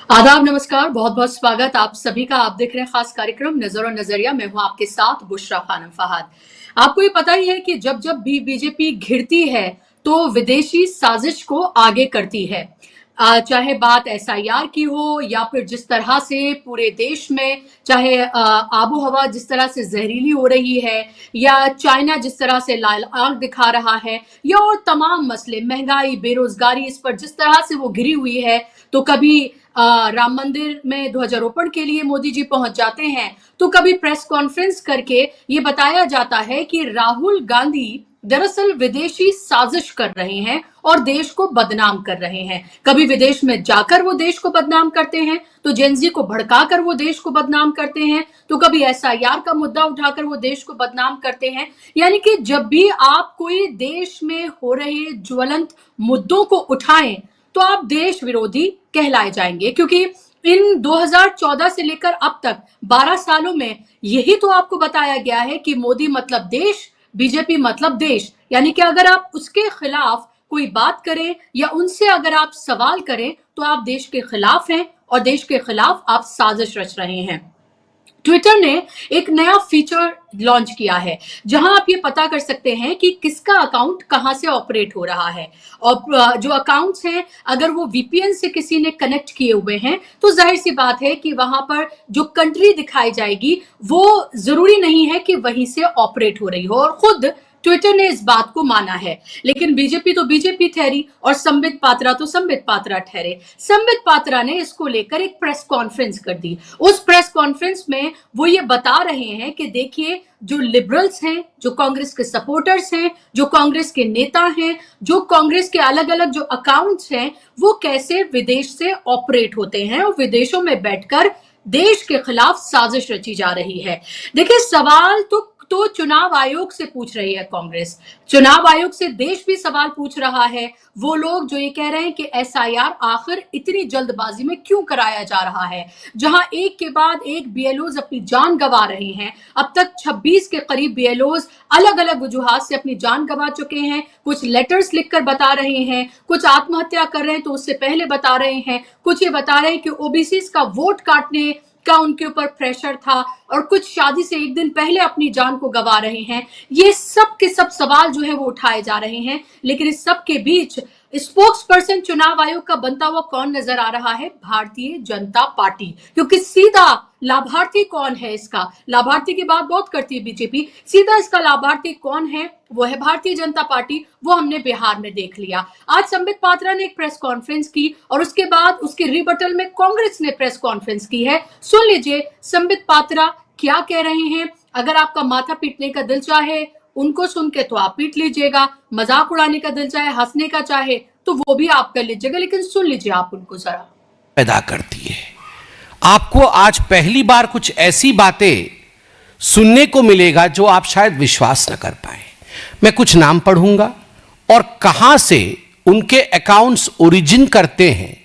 आदाब, नमस्कार, बहुत बहुत स्वागत आप सभी का। आप देख रहे हैं खास कार्यक्रम नजर और नजरिया। मैं हूं आपके साथ बुशरा खानम फहाद। आपको ये पता ही है कि जब जब भी बीजेपी घिरती है तो विदेशी साजिश को आगे करती है। चाहे बात एसआईआर की हो या फिर जिस तरह से पूरे देश में चाहे आबो हवा जिस तरह से जहरीली हो रही है, या चाइना जिस तरह से लाल आंख दिखा रहा है, या और तमाम मसले, महंगाई, बेरोजगारी, इस पर जिस तरह से वो घिरी हुई है। तो कभी राम मंदिर में ध्वजारोपण के लिए मोदी जी पहुंच जाते हैं, तो कभी प्रेस कॉन्फ्रेंस करके ये बताया जाता है कि राहुल गांधी दरअसल विदेशी साजिश कर रहे हैं और देश को बदनाम कर रहे हैं। कभी विदेश में जाकर वो देश को बदनाम करते हैं, तो जेनजी को भड़काकर वो देश को बदनाम करते हैं, तो कभी एसआईआर का मुद्दा उठाकर वो देश को बदनाम करते हैं। यानी कि जब भी आप कोई देश में हो रहे ज्वलंत मुद्दों को उठाएं तो आप देश विरोधी कहलाए जाएंगे, क्योंकि इन 2014 से लेकर अब तक 12 सालों में यही तो आपको बताया गया है कि मोदी मतलब देश, बीजेपी मतलब देश। यानी कि अगर आप उसके खिलाफ कोई बात करें या उनसे अगर आप सवाल करें तो आप देश के खिलाफ हैं और देश के खिलाफ आप साजिश रच रहे हैं। ट्विटर ने एक नया फीचर लॉन्च किया है जहां आप ये पता कर सकते हैं कि किसका अकाउंट कहां से ऑपरेट हो रहा है। और जो अकाउंट्स हैं, अगर वो वीपीएन से किसी ने कनेक्ट किए हुए हैं तो जाहिर सी बात है कि वहां पर जो कंट्री दिखाई जाएगी वो जरूरी नहीं है कि वहीं से ऑपरेट हो रही हो, और खुद ट्विटर ने इस बात को माना है। लेकिन बीजेपी तो बीजेपी ठहरी और संबित पात्रा तो संबित पात्रा ठहरे। संबित पात्रा ने इसको लेकर एक प्रेस कॉन्फ्रेंस कर दी। उस प्रेस कॉन्फ्रेंस में वो ये बता रहे हैं कि देखिए, जो लिबरल्स हैं, जो कांग्रेस के सपोर्टर्स हैं, जो कांग्रेस के नेता हैं, जो कांग्रेस के अलग अलग जो अकाउंट्स हैं, वो कैसे विदेश से ऑपरेट होते हैं और विदेशों में बैठकर देश के खिलाफ साजिश रची जा रही है। देखिए, सवाल तो चुनाव आयोग से पूछ रही है कांग्रेस। चुनाव आयोग से देश भी सवाल पूछ रहा है। वो लोग जो ये कह रहे हैं कि एसआईआर आखिर इतनी जल्दबाजी में क्यों कराया जा रहा है, जहां एक के बाद एक बीएलओज अपनी जान गंवा रहे हैं। अब तक 26 के करीब बीएलओज अलग अलग वजूहात से अपनी जान गंवा चुके हैं। कुछ लेटर्स लिखकर बता रहे हैं, कुछ आत्महत्या कर रहे हैं तो उससे पहले बता रहे हैं, कुछ ये बता रहे हैं कि ओबीसी का वोट काटने का उनके ऊपर प्रेशर था, और कुछ शादी से एक दिन पहले अपनी जान को गंवा रहे हैं। ये सब के सब सवाल जो है वो उठाए जा रहे हैं। लेकिन इस सब के बीच स्पोक्स पर्सन चुनाव आयोग का बनता हुआ कौन नजर आ रहा है? भारतीय जनता पार्टी। क्योंकि सीधा लाभार्थी कौन है इसका, लाभार्थी की बात बहुत करती है बीजेपी, सीधा इसका लाभार्थी कौन है? वो है भारतीय जनता पार्टी। वो हमने बिहार में देख लिया। आज संबित पात्रा ने एक प्रेस कॉन्फ्रेंस की और उसके बाद उसके रिबटल में कांग्रेस ने प्रेस कॉन्फ्रेंस की है। सुन लीजिए संबित पात्रा क्या कह रहे हैं। अगर आपका माथा पीटने का दिल चाहे उनको सुन के तो आप पीट लीजिएगा, मजाक उड़ाने का दिल चाहे, हंसने का चाहे तो वो भी आप कर लीजिएगा, लेकिन सुन लीजिए आप उनको जरा। पैदा करती है। आपको आज पहली बार कुछ ऐसी बातें सुनने को मिलेगा जो आप शायद विश्वास न कर पाए। मैं कुछ नाम पढ़ूंगा और कहां से उनके अकाउंट्स ओरिजिन करते हैं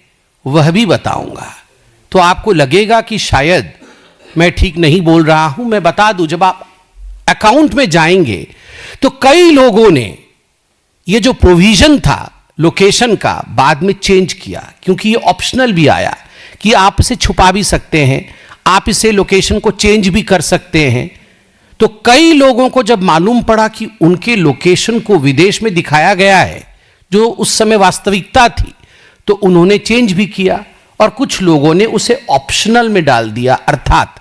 वह भी बताऊंगा, तो आपको लगेगा कि शायद मैं ठीक नहीं बोल रहा हूं। मैं बता दूं, जब आप अकाउंट में जाएंगे तो कई लोगों ने ये जो प्रोविजन था लोकेशन का बाद में चेंज किया, क्योंकि ये ऑप्शनल भी आया कि आप इसे छुपा भी सकते हैं, आप इसे लोकेशन को चेंज भी कर सकते हैं। तो कई लोगों को जब मालूम पड़ा कि उनके लोकेशन को विदेश में दिखाया गया है जो उस समय वास्तविकता थी, तो उन्होंने चेंज भी किया और कुछ लोगों ने उसे ऑप्शनल में डाल दिया, अर्थात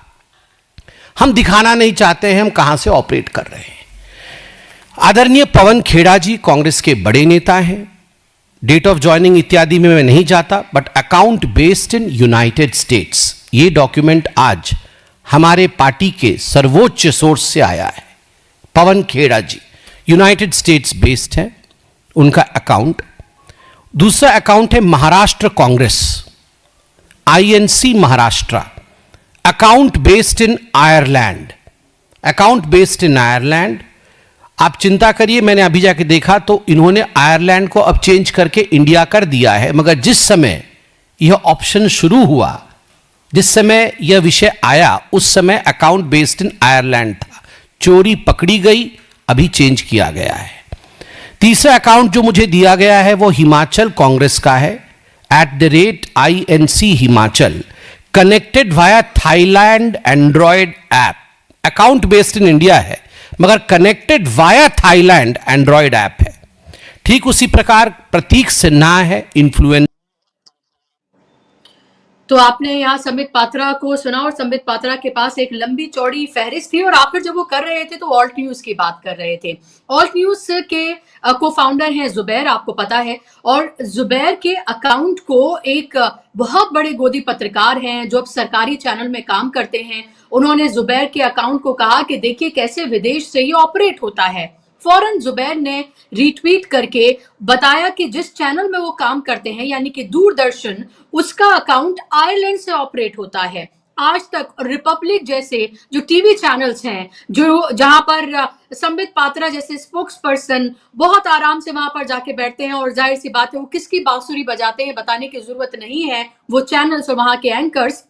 हम दिखाना नहीं चाहते हैं हम कहां से ऑपरेट कर रहे हैं। आदरणीय पवन खेड़ा जी कांग्रेस के बड़े नेता हैं। डेट ऑफ ज्वाइनिंग इत्यादि में मैं नहीं जाता, but account based in United states, ये डॉक्यूमेंट आज हमारे पार्टी के सर्वोच्च सोर्स से आया है। पवन खेड़ा जी यूनाइटेड स्टेट्स बेस्ड है उनका अकाउंट। दूसरा अकाउंट है Maharashtra Congress, INC Maharashtra, account based in Ireland, account based in Ireland. आप चिंता करिए, मैंने अभी जाके देखा तो इन्होंने आयरलैंड को अब चेंज करके इंडिया कर दिया है, मगर जिस समय यह ऑप्शन शुरू हुआ, जिस समय यह विषय आया, उस समय अकाउंट बेस्ड इन आयरलैंड था। चोरी पकड़ी गई, अभी चेंज किया गया है। तीसरा अकाउंट जो मुझे दिया गया है वो हिमाचल कांग्रेस का है, @INC Himachal connected via Thailand Android app. Account based in India है मगर connected via Thailand Android app है. ठीक उसी प्रकार प्रतीक सिन्हा है, इन्फ्लुएंसर. तो आपने यहाँ संबित पात्रा को सुना और संबित पात्रा के पास एक लंबी चौड़ी फहरिस्त थी और आखिर जब वो कर रहे थे तो ऑल्ट न्यूज की बात कर रहे थे. ऑल्ट न्यूज के को फाउंडर हैं जुबैर, आपको पता है, और जुबैर के अकाउंट को एक बहुत बड़े गोदी पत्रकार हैं जो अब सरकारी चैनल में काम करते हैं, उन्होंने जुबैर के अकाउंट को कहा कि देखिए कैसे विदेश से ये ऑपरेट होता है. फौरन जुबैर ने रीट्वीट करके बताया कि जिस चैनल में वो काम करते हैं यानी कि दूरदर्शन, उसका अकाउंट आयरलैंड से ऑपरेट होता है. आज तक रिपब्लिक जैसे जो टीवी चैनल्स हैं, जो जहां पर संबित पात्रा जैसे स्पोक्स पर्सन बहुत आराम से वहां पर जाके बैठते हैं और जाहिर सी बात है वो किसकी बांसुरी बजाते हैं बताने की जरूरत नहीं है, वो चैनल्स और वहां के एंकर्स,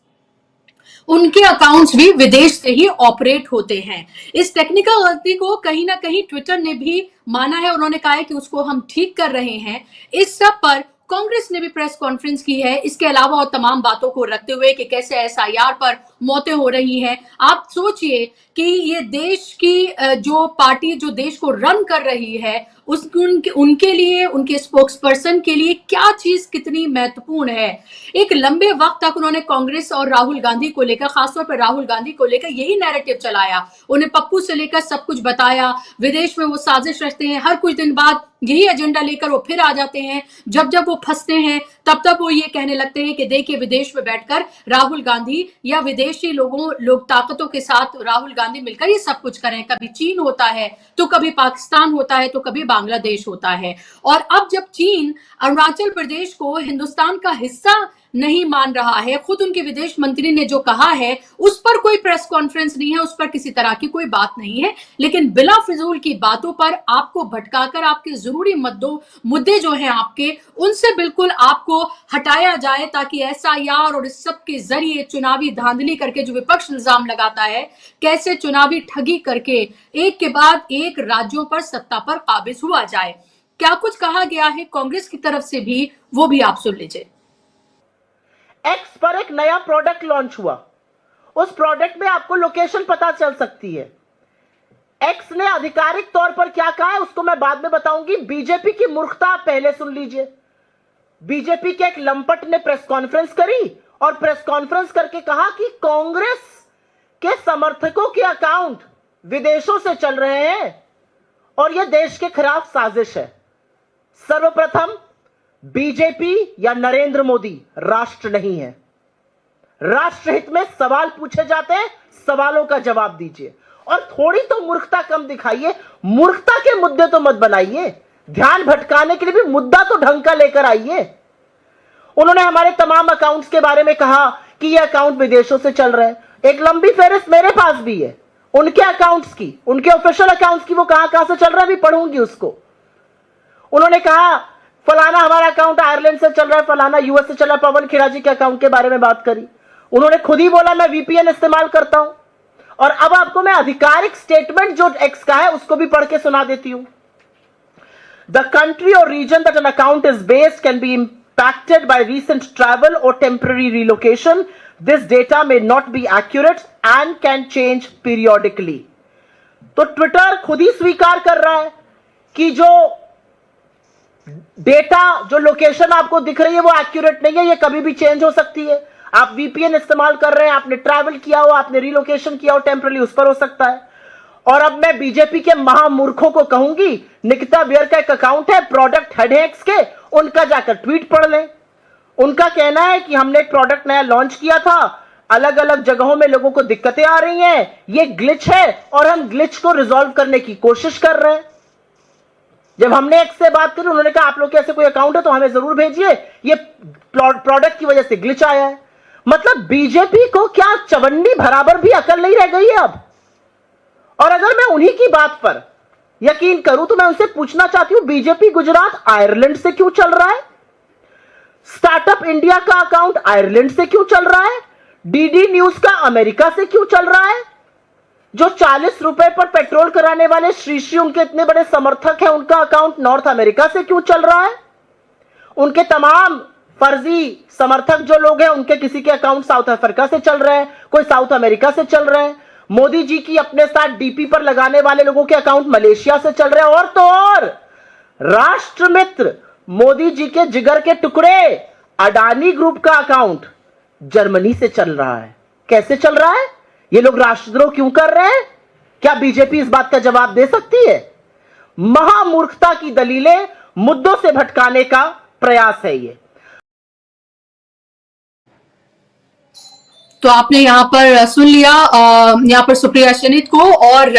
उनके अकाउंट्स भी विदेश से ही ऑपरेट होते हैं. इस टेक्निकल गलती को कहीं ना कहीं ट्विटर ने भी माना है, उन्होंने कहा है कि उसको हम ठीक कर रहे हैं. इस सब पर कांग्रेस ने भी प्रेस कॉन्फ्रेंस की है, इसके अलावा और तमाम बातों को रखते हुए कि कैसे एसआईआर पर मौतें हो रही हैं. आप सोचिए कि ये देश की जो पार्टी जो देश को रन कर रही है उनके लिए, उनके स्पोक्स पर्सन के लिए क्या चीज कितनी महत्वपूर्ण है. एक लंबे वक्त तक उन्होंने कांग्रेस और राहुल गांधी को लेकर, खासतौर पर राहुल गांधी को लेकर यही नैरेटिव चलाया, उन्हें पप्पू से लेकर सब कुछ बताया, विदेश में वो साजिश रचते हैं, हर कुछ दिन बाद यही एजेंडा लेकर वो फिर आ जाते हैं, जब जब वो फंसते हैं तब तब वो ये कहने लगते हैं कि देखिए विदेश में बैठकर राहुल गांधी या विदेशी लोग ताकतों के साथ राहुल गांधी मिलकर ये सब कुछ करें. कभी चीन होता है तो कभी पाकिस्तान होता है तो कभी बांग्लादेश होता है. और अब जब चीन अरुणाचल प्रदेश को हिंदुस्तान का हिस्सा नहीं मान रहा है, खुद उनके विदेश मंत्री ने जो कहा है उस पर कोई प्रेस कॉन्फ्रेंस नहीं है, उस पर किसी तरह की कोई बात नहीं है, लेकिन बिला फिजूल की बातों पर आपको भटकाकर आपके जरूरी मुद्दे जो हैं आपके, उनसे बिल्कुल आपको हटाया जाए ताकि एसआईआर और इस सब के जरिए चुनावी धांधली करके जो विपक्ष इल्जाम लगाता है, कैसे चुनावी ठगी करके एक के बाद एक राज्यों पर सत्ता पर काबिज हुआ जाए. क्या कुछ कहा गया है कांग्रेस की तरफ से भी, वो भी आप सुन लीजिए. एक्स पर एक नया प्रोडक्ट लॉन्च हुआ, उस प्रोडक्ट में आपको लोकेशन पता चल सकती है. एक्स ने आधिकारिक तौर पर क्या कहा है उसको मैं बाद में बताऊंगी. बीजेपी की मूर्खता आप पहले सुन लीजिए. बीजेपी के एक लंपट ने प्रेस कॉन्फ्रेंस करी और प्रेस कॉन्फ्रेंस करके कहा कि कांग्रेस के समर्थकों के अकाउंट विदेशों से चल रहे हैं और यह देश के खिलाफ साजिश है. सर्वप्रथम, बीजेपी या नरेंद्र मोदी राष्ट्र नहीं है. राष्ट्रहित में सवाल पूछे जाते हैं, सवालों का जवाब दीजिए और थोड़ी तो मूर्खता कम दिखाइए. मूर्खता के मुद्दे तो मत बनाइए, ध्यान भटकाने के लिए भी मुद्दा तो ढंग का लेकर आइए. उन्होंने हमारे तमाम अकाउंट्स के बारे में कहा कि ये अकाउंट विदेशों से चल रहे हैं. एक लंबी फहरिस्त मेरे पास भी है उनके अकाउंट्स की, उनके ऑफिशियल अकाउंट्स की, वो कहां से चल रहा है भी पढ़ूंगी उसको. उन्होंने कहा फलाना हमारा अकाउंट आयरलैंड से चल रहा है, फलाना यूएस से चल रहा है. पवन खेड़ा जी के अकाउंट के बारे में बात करी. उन्होंने खुद ही बोला मैं वीपीएन इस्तेमाल करता हूं. और अब आपको मैं आधिकारिक स्टेटमेंट जो एक्स का है उसको भी पढ़ के सुना देती हूं. The country or region that an account is based can be impacted by recent travel or temporary relocation. This data may not be accurate and can change periodically. तो ट्विटर खुद ही स्वीकार कर रहा है कि जो डेटा, जो लोकेशन आपको दिख रही है वो एक्यूरेट नहीं है, ये कभी भी चेंज हो सकती है. आप वीपीएन इस्तेमाल कर रहे हैं, आपने ट्रैवल किया हो, आपने रिलोकेशन किया हो टेम्पररी, उस पर हो सकता है. और अब मैं बीजेपी के महामूर्खों को कहूंगी, निकिता बियर का एक अकाउंट है प्रोडक्ट हेडेक्स के, उनका जाकर ट्वीट पढ़ लें. उनका कहना है कि हमने एक प्रोडक्ट नया लॉन्च किया था, अलग अलग जगहों में लोगों को दिक्कतें आ रही हैं, ये ग्लिच है और हम ग्लिच को रिजॉल्व करने की कोशिश कर रहे हैं. जब हमने एक्स से बात करी, उन्होंने कहा आप लोग के ऐसे कोई अकाउंट है तो हमें जरूर भेजिए, ये प्रोडक्ट की वजह से ग्लिच आया है. मतलब बीजेपी को क्या चवन्नी बराबर भी अकल नहीं रह गई है अब. और अगर मैं उन्हीं की बात पर यकीन करूं तो मैं उनसे पूछना चाहती हूं, बीजेपी गुजरात आयरलैंड से क्यों चल रहा है? स्टार्टअप इंडिया का अकाउंट आयरलैंड से क्यों चल रहा है? डीडी न्यूज का अमेरिका से क्यों चल रहा है? जो 40 रुपए पर पेट्रोल कराने वाले श्री श्री, उनके इतने बड़े समर्थक हैं, उनका अकाउंट नॉर्थ अमेरिका से क्यों चल रहा है? उनके तमाम फर्जी समर्थक जो लोग हैं उनके किसी के अकाउंट साउथ अफ्रीका से चल रहे हैं, कोई साउथ अमेरिका से चल रहे हैं। मोदी जी की अपने साथ डीपी पर लगाने वाले लोगों के अकाउंट मलेशिया से चल रहे हैं। और तो और राष्ट्र मित्र मोदी जी के जिगर के टुकड़े अडानी ग्रुप का अकाउंट जर्मनी से चल रहा है। कैसे चल रहा है? ये लोग राष्ट्रद्रोह क्यों कर रहे हैं? क्या बीजेपी इस बात का जवाब दे सकती है? महामूर्खता की दलीलें, मुद्दों से भटकाने का प्रयास है ये। तो आपने यहाँ पर सुन लिया यहाँ पर सुप्रिया शनित को, और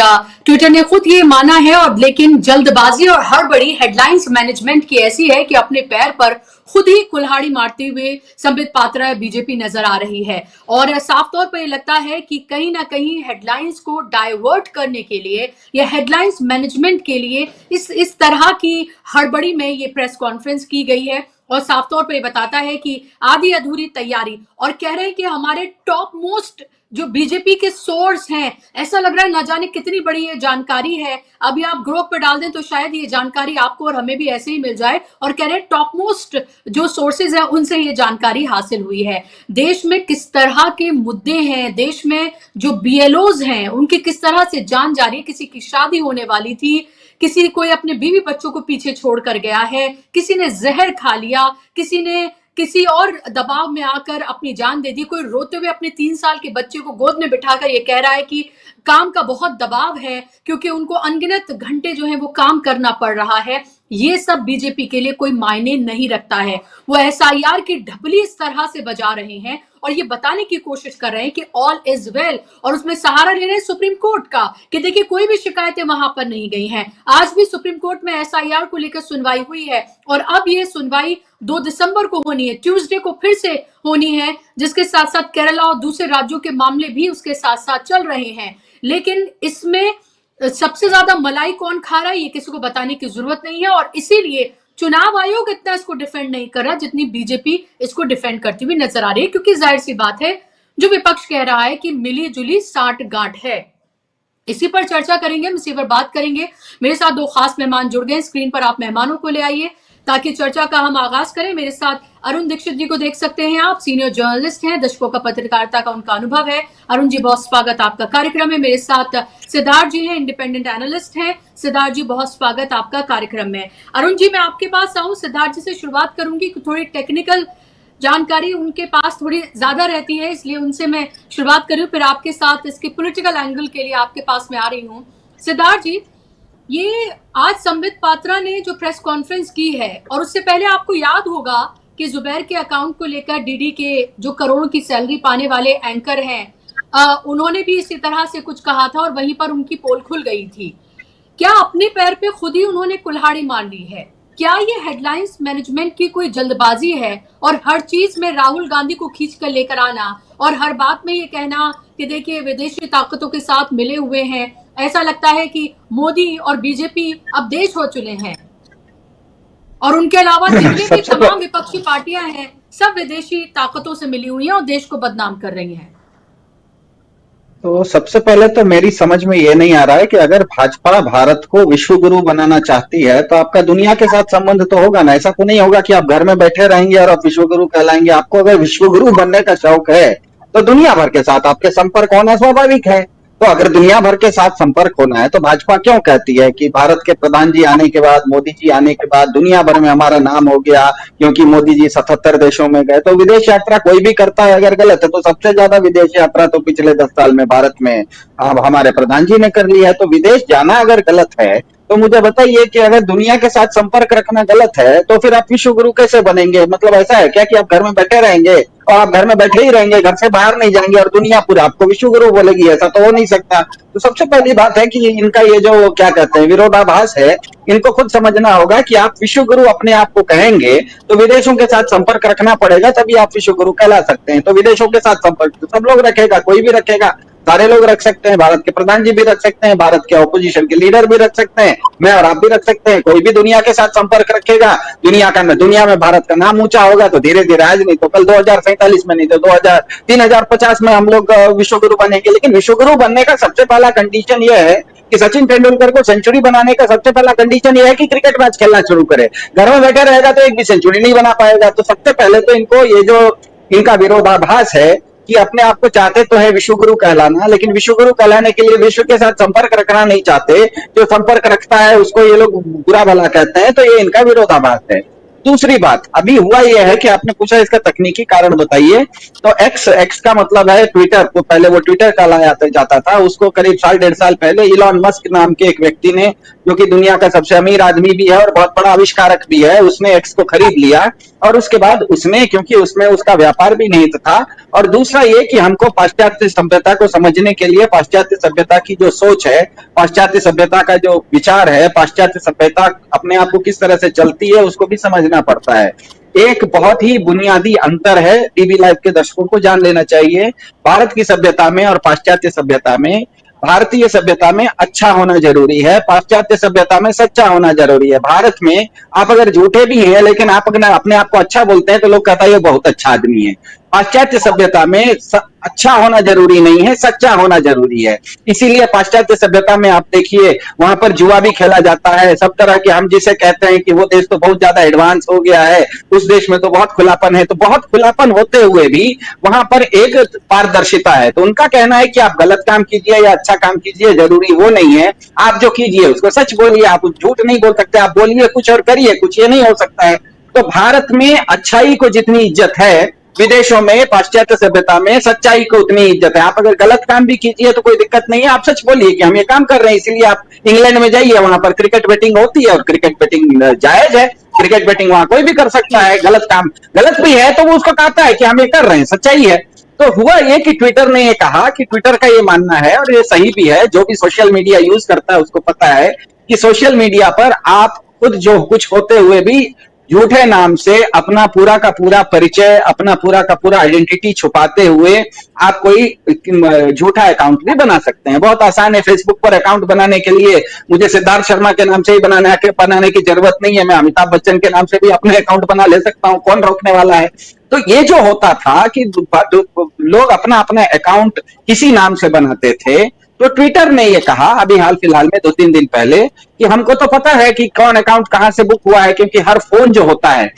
ट्विटर ने खुद ये माना है। और लेकिन जल्दबाजी और हड़बड़ी हेडलाइंस मैनेजमेंट की ऐसी है कि अपने पैर पर खुद ही कुल्हाड़ी मारते हुए संबित पात्रा बीजेपी नजर आ रही है। और साफ तौर पर ये लगता है कि कहीं ना कहीं हेडलाइंस को डाइवर्ट करने के लिए या हेडलाइंस मैनेजमेंट के लिए इस तरह की हड़बड़ी में ये प्रेस कॉन्फ्रेंस की गई है। और साफ तौर पे बताता है कि आधी अधूरी तैयारी, और कह रहे हैं कि हमारे टॉप मोस्ट जो बीजेपी के सोर्स हैं, ऐसा लग रहा है ना जाने कितनी बड़ी ये जानकारी है। अभी आप ग्रुप पे डाल दें तो शायद ये जानकारी आपको और हमें भी ऐसे ही मिल जाए। और कह रहे हैं टॉप मोस्ट जो सोर्सेज हैं उनसे ये जानकारी हासिल हुई है। देश में किस तरह के मुद्दे हैं, देश में जो बीएलओज हैं उनकी किस तरह से जान जा रही है। किसी की शादी होने वाली थी, किसी कोई अपने बीवी बच्चों को पीछे छोड़कर गया है, किसी ने जहर खा लिया, किसी ने किसी और दबाव में आकर अपनी जान दे दी, कोई रोते हुए अपने 3 साल के बच्चे को गोद में बिठाकर ये कह रहा है कि काम का बहुत दबाव है क्योंकि उनको अनगिनत घंटे जो है वो काम करना पड़ रहा है। ये सब बीजेपी के लिए कोई मायने नहीं रखता है। वो एसआईआर की ढपली इस तरह से बजा रहे हैं और ये बताने की कोशिश कर रहे हैं कि ऑल इज वेल, और उसमें सहारा ले रहे हैं सुप्रीम कोर्ट का कि देखिए कोई भी शिकायतें वहां पर नहीं गई हैं। आज भी सुप्रीम कोर्ट में एसआईआर को लेकर सुनवाई हुई है और अब ये सुनवाई 2 दिसंबर को होनी है, ट्यूसडे को फिर से होनी है, जिसके साथ साथ केरला और दूसरे राज्यों के मामले भी उसके साथ साथ चल रहे हैं। लेकिन इसमें सबसे ज्यादा मलाई कौन खा रहा है ये किसी को बताने की जरूरत नहीं है, और इसीलिए चुनाव आयोग इतना इसको डिफेंड नहीं कर रहा जितनी बीजेपी इसको डिफेंड करती हुई नजर आ रही है। क्योंकि जाहिर सी बात है जो विपक्ष कह रहा है कि मिली जुली साठ गांठ है। इसी पर चर्चा करेंगे, इसी पर बात करेंगे। मेरे साथ 2 खास मेहमान जुड़ गए। स्क्रीन पर आप मेहमानों को ले आइए ताकि चर्चा का हम आगाज करें। मेरे साथ अरुण दीक्षित जी को देख सकते हैं आप, सीनियर जर्नलिस्ट हैं, दशकों का पत्रकारिता का उनका अनुभव है। अरुण जी बहुत स्वागत आपका कार्यक्रम में। मेरे साथ सिद्धार्थ जी हैं, इंडिपेंडेंट एनालिस्ट हैं। सिद्धार्थ जी बहुत स्वागत आपका कार्यक्रम में। अरुण जी मैं आपके पास आऊं, सिद्धार्थ जी से शुरुआत करूंगी। थोड़ी टेक्निकल जानकारी उनके पास थोड़ी ज्यादा रहती है, इसलिए उनसे मैं शुरुआत करूं, फिर आपके साथ इसके पॉलिटिकल एंगल के लिए आपके पास में आ रही हूँ। सिद्धार्थ जी, ये आज संबित पात्रा ने जो प्रेस कॉन्फ्रेंस की है, और उससे पहले आपको याद होगा कि जुबैर के अकाउंट को लेकर डीडी के जो करोड़ों की सैलरी पाने वाले एंकर हैं, उन्होंने भी इसी तरह से कुछ कहा था और वहीं पर उनकी पोल खुल गई थी। क्या अपने पैर पे खुद ही उन्होंने कुल्हाड़ी मार ली है? क्या ये हेडलाइंस मैनेजमेंट की कोई जल्दबाजी है और हर चीज में राहुल गांधी को खींच कर लेकर आना और हर बात में ये कहना कि देखिए विदेशी ताकतों के साथ मिले हुए हैं? ऐसा लगता है कि मोदी और बीजेपी अब देश हो चुके हैं और उनके अलावा जितनी भी तमाम विपक्षी पार्टियां हैं सब विदेशी ताकतों से मिली हुई हैं और देश को बदनाम कर रही हैं। तो सबसे पहले तो मेरी समझ में ये नहीं आ रहा है कि अगर भाजपा भारत को विश्व गुरु बनाना चाहती है तो आपका दुनिया के साथ संबंध तो होगा ना। ऐसा तो नहीं होगा कि आप घर में बैठे रहेंगे और आप विश्व गुरु कहलाएंगे। आपको अगर विश्व गुरु बनने का शौक है तो दुनिया भर के साथ आपके संपर्क होना स्वाभाविक है। तो अगर दुनिया भर के साथ संपर्क होना है तो भाजपा क्यों कहती है कि भारत के प्रधान जी आने के बाद, मोदी जी आने के बाद दुनिया भर में हमारा नाम हो गया क्योंकि मोदी जी 77 देशों में गए। तो विदेश यात्रा कोई भी करता है अगर गलत है, तो सबसे ज्यादा विदेश यात्रा तो पिछले 10 साल में भारत में हमारे प्रधान जी ने कर ली है। तो विदेश जाना अगर गलत है तो मुझे बताइए कि अगर दुनिया के साथ संपर्क रखना गलत है तो फिर आप विश्व गुरु कैसे बनेंगे? मतलब ऐसा है क्या कि आप घर में बैठे रहेंगे और आप घर में बैठे ही रहेंगे, घर से बाहर नहीं जाएंगे और दुनिया पूरा आपको विश्व गुरु बोलेगी? ऐसा तो हो नहीं सकता। तो सबसे पहली बात है कि इनका ये जो क्या कहते हैं विरोधाभास है, इनको खुद समझना होगा कि आप विश्व गुरु अपने आप को कहेंगे तो विदेशों के साथ संपर्क रखना पड़ेगा, तभी आप विश्व गुरु कहला सकते हैं। तो विदेशों के साथ संपर्क सब लोग रखेगा, कोई भी रखेगा, सारे लोग रख सकते हैं। भारत के प्रधान जी भी रख सकते हैं, भारत के ऑपोजिशन के लीडर भी रख सकते हैं, मैं और आप भी रख सकते हैं। कोई भी दुनिया के साथ संपर्क रखेगा, दुनिया में भारत का नाम ऊंचा होगा तो धीरे धीरे, आज नहीं तो कल 2047 में, नहीं तो 3050 में हम लोग विश्व गुरु बनेंगे। लेकिन विश्व गुरु बनने का सबसे पहला कंडीशन यह है कि सचिन तेंदुलकर को सेंचुरी बनाने का सबसे पहला कंडीशन यह है कि क्रिकेट मैच खेलना शुरू करे। घर में बैठे रहेगा तो एक भी सेंचुरी नहीं बना पाएगा। तो सबसे पहले तो इनको ये जो इनका विरोधाभास है कि अपने आप को चाहते तो है विश्व गुरु कहलाना, लेकिन विश्व गुरु कहलाने के लिए विश्व के साथ संपर्क रखना नहीं चाहते। जो संपर्क रखता है उसको ये लोग बुरा भला कहते हैं, तो ये इनका विरोधाभास है। दूसरी बात, अभी हुआ यह है कि आपने पूछा इसका तकनीकी कारण बताइए, तो एक्स का मतलब है ट्विटर को, पहले वो ट्विटर कहलाया जाता था, उसको करीब 1.5 साल पहले इलॉन मस्क नाम के एक व्यक्ति ने, जो कि दुनिया का सबसे अमीर आदमी भी है और बहुत बड़ा आविष्कारक भी है, उसने एक्स को खरीद लिया। और उसके बाद उसने, क्योंकि उसमें उसका व्यापार भी नहीं था, और दूसरा ये कि हमको पाश्चात्य सभ्यता को समझने के लिए पाश्चात्य सभ्यता की जो सोच है, पाश्चात्य सभ्यता का जो विचार है, पाश्चात्य सभ्यता अपने आप को किस तरह से चलती है उसको भी समझना पड़ता है। एक बहुत ही बुनियादी अंतर है, टीवी लाइव के दर्शकों को जान लेना चाहिए। भारत की सभ्यता में और पाश्चात्य सभ्यता में, भारतीय सभ्यता में अच्छा होना जरूरी है, पाश्चात्य सभ्यता में सच्चा होना जरूरी है। भारत में आप अगर झूठे भी हैं लेकिन आप अगर अपने आप को अच्छा बोलते हैं तो लोग कहता है ये बहुत अच्छा आदमी है। पाश्चात्य सभ्यता में अच्छा होना जरूरी नहीं है, सच्चा होना जरूरी है। इसीलिए पाश्चात्य सभ्यता में आप देखिए वहां पर जुआ भी खेला जाता है, सब तरह के, हम जिसे कहते हैं कि वो देश तो बहुत ज्यादा एडवांस हो गया है, उस देश में तो बहुत खुलापन है, तो बहुत खुलापन होते हुए भी वहां पर एक पारदर्शिता है। तो उनका कहना है कि आप गलत काम कीजिए या अच्छा काम कीजिए, जरूरी वो नहीं है, आप जो कीजिए उसको सच बोलिए, आप झूठ नहीं बोल सकते, आप बोलिए कुछ और करिए कुछ, ये नहीं हो सकता है। तो भारत में अच्छाई को जितनी इज्जत है, विदेशों में पाश्चात्य सभ्यता में सच्चाई को उतनी इज्जत है। आप अगर गलत काम भी कीजिए तो कोई दिक्कत नहीं है, आप सच बोलिए कि हम ये काम कर रहे हैं। इसीलिए आप इंग्लैंड में जाइए, वहां पर क्रिकेट बेटिंग होती है और क्रिकेट बेटिंग जायज है, क्रिकेट बेटिंग वहां कोई भी कर सकता है। गलत काम गलत भी है तो वो उसको कहता है कि हम ये कर रहे हैं, सच्चाई है। तो हुआ ये कि ट्विटर ने ये कहा कि ट्विटर का ये मानना है, और ये सही भी है, जो भी सोशल मीडिया यूज करता है उसको पता है कि सोशल मीडिया पर आप खुद जो कुछ होते हुए भी झूठे नाम से अपना पूरा का पूरा परिचय, अपना पूरा का पूरा आइडेंटिटी छुपाते हुए आप कोई झूठा अकाउंट भी बना सकते हैं। बहुत आसान है, फेसबुक पर अकाउंट बनाने के लिए मुझे सिद्धार्थ शर्मा के नाम से ही बनाने की जरूरत नहीं है, मैं अमिताभ बच्चन के नाम से भी अपने अकाउंट बना ले सकता हूं, कौन रोकने वाला है। तो ये जो होता था कि लोग अपना अपना अकाउंट किसी नाम से बनाते थे, तो ट्विटर ने ये कहा अभी हाल फिलहाल में 2-3 दिन पहले कि हमको तो पता है कि कौन अकाउंट कहां से बुक हुआ है, क्योंकि हर फोन जो होता है,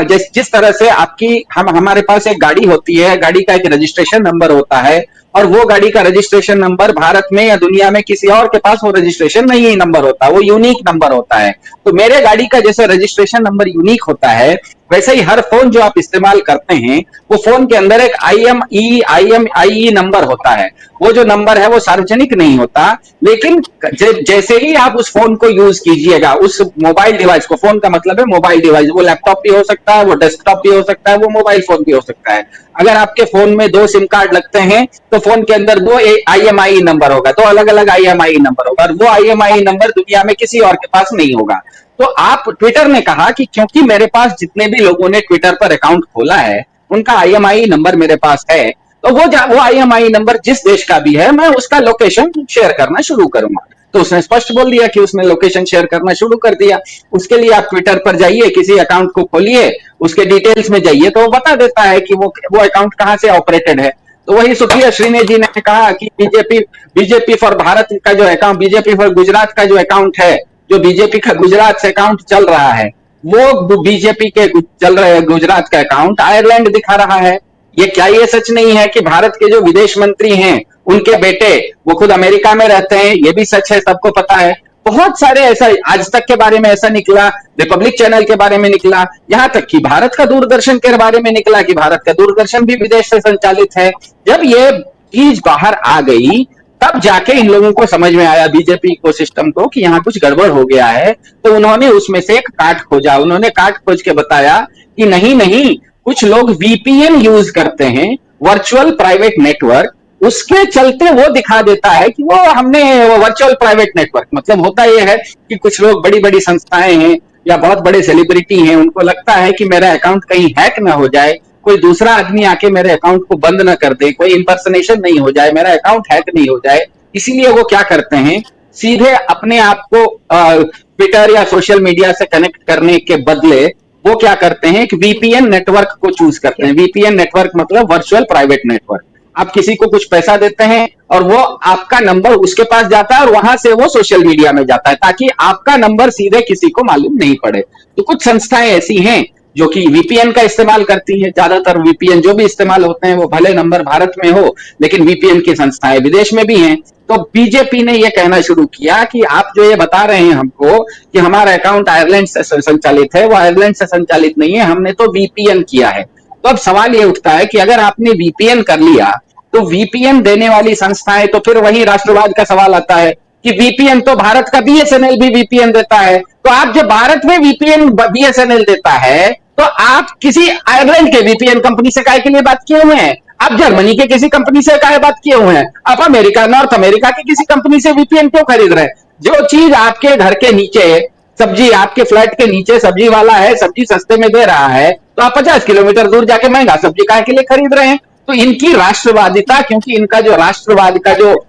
जिस तरह से आपकी हमारे पास एक गाड़ी होती है, गाड़ी का एक रजिस्ट्रेशन नंबर होता है, और वो गाड़ी का रजिस्ट्रेशन नंबर भारत में या दुनिया में किसी और के पास वो रजिस्ट्रेशन नहीं ही नंबर होता, वो यूनिक नंबर होता है। तो मेरे गाड़ी का जैसे रजिस्ट्रेशन नंबर यूनिक होता है, वैसे ही हर फोन जो आप इस्तेमाल करते हैं वो फोन के अंदर एक IMEI नंबर होता है। वो जो नंबर है वो सार्वजनिक नहीं होता, लेकिन जैसे ही आप उस फोन को यूज कीजिएगा, उस मोबाइल डिवाइस को, फोन का मतलब है मोबाइल डिवाइस, वो लैपटॉप भी हो सकता है, वो डेस्कटॉप भी हो सकता है, वो मोबाइल फोन भी हो सकता है। अगर आपके फोन में 2 सिम कार्ड लगते हैं तो फोन के अंदर 2 IMEI नंबर होगा, तो अलग अलग IMEI नंबर होगा, और वो IMEI नंबर दुनिया में किसी और के पास नहीं होगा। तो आप, ट्विटर ने कहा कि क्योंकि मेरे पास जितने भी लोगों ने ट्विटर पर अकाउंट खोला है उनका IMEI नंबर मेरे पास है, तो वो IMEI नंबर जिस देश का भी है मैं उसका लोकेशन शेयर करना शुरू करूंगा। तो उसने स्पष्ट बोल दिया कि उसने लोकेशन शेयर करना शुरू कर दिया। उसके लिए आप ट्विटर पर जाइए, किसी अकाउंट को खोलिए, उसके डिटेल्स में जाइए, तो वो बता देता है कि वो अकाउंट कहां से ऑपरेटेड है। तो वही सुप्रिया श्रीने जी ने कहा कि बीजेपी फॉर भारत का जो अकाउंट, बीजेपी फॉर गुजरात का जो अकाउंट है, जो बीजेपी का गुजरात से अकाउंट चल रहा है, वो बीजेपी के चल रहे गुजरात का अकाउंट आयरलैंड दिखा रहा है। ये सच नहीं है कि भारत के जो विदेश मंत्री हैं उनके बेटे वो खुद अमेरिका में रहते हैं? ये भी सच है, सबको पता है। बहुत सारे ऐसा, आज तक के बारे में ऐसा निकला, रिपब्लिक चैनल के बारे में निकला, यहां तक कि भारत का दूरदर्शन के बारे में निकला कि भारत का दूरदर्शन भी विदेश से संचालित है। जब ये चीज बाहर आ गई तब जाके इन लोगों को समझ में आया, बीजेपी इकोसिस्टम को, कि यहाँ कुछ गड़बड़ हो गया है। तो उन्होंने उसमें से एक काट खोजा, उन्होंने काट खोज के बताया कि नहीं, कुछ लोग VPN यूज करते हैं, वर्चुअल प्राइवेट नेटवर्क, उसके चलते वो दिखा देता है कि वो वर्चुअल प्राइवेट नेटवर्क, मतलब होता यह है कि कुछ लोग, बड़ी बड़ी संस्थाएं हैं या बहुत बड़े सेलिब्रिटी हैं, उनको लगता है कि मेरा अकाउंट कहीं हैक ना हो जाए, कोई दूसरा आदमी आके मेरे अकाउंट को बंद ना कर दे, कोई इंपर्सनेशन नहीं हो जाए, मेरा अकाउंट हैक नहीं हो जाए। इसीलिए वो क्या करते हैं, सीधे अपने आप को ट्विटर या सोशल मीडिया से कनेक्ट करने के बदले वो क्या करते हैं कि VPN नेटवर्क को चूज करते हैं। VPN नेटवर्क मतलब वर्चुअल प्राइवेट नेटवर्क। आप किसी को कुछ पैसा देते हैं और वो आपका नंबर उसके पास जाता है और वहां से वो सोशल मीडिया में जाता है ताकि आपका नंबर सीधे किसी को मालूम नहीं पड़े। तो कुछ संस्थाएं ऐसी हैं जो कि वीपीएन का इस्तेमाल करती है। ज्यादातर वीपीएन जो भी इस्तेमाल होते हैं वो भले नंबर भारत में हो लेकिन वीपीएन की संस्थाएं विदेश में भी हैं। तो बीजेपी ने ये कहना शुरू किया कि आप जो ये बता रहे हैं हमको कि हमारा अकाउंट आयरलैंड से संचालित है, वो आयरलैंड से संचालित नहीं है, हमने तो वीपीएन किया है। तो अब सवाल ये उठता है कि अगर आपने वीपीएन कर लिया तो वीपीएन देने वाली संस्थाएं, तो फिर वही राष्ट्रवाद का सवाल आता है कि वीपीएन तो भारत का बीएसएनएल भी वीपीएन देता है। तो आप जब भारत में वीपीएन बीएसएनएल देता है तो आप किसी आयरलैंड के वीपीएन कंपनी से काय के लिए बात किए हुए हैं? आप जर्मनी के किसी कंपनी से काय बात किए हुए हैं? आप अमेरिका, नॉर्थ अमेरिका की किसी कंपनी से वीपीएन क्यों खरीद रहे हैं? जो चीज आपके घर के नीचे सब्जी, आपके फ्लैट के नीचे सब्जी वाला है, सब्जी सस्ते में दे रहा है, तो आप 50 किलोमीटर दूर जाके महंगा सब्जी काय के लिए खरीद रहे हैं? तो इनकी राष्ट्रवादिता, क्योंकि इनका जो राष्ट्रवाद का जो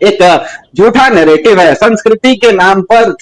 एक झूठा नैरेटिव है संस्कृति के नाम पर,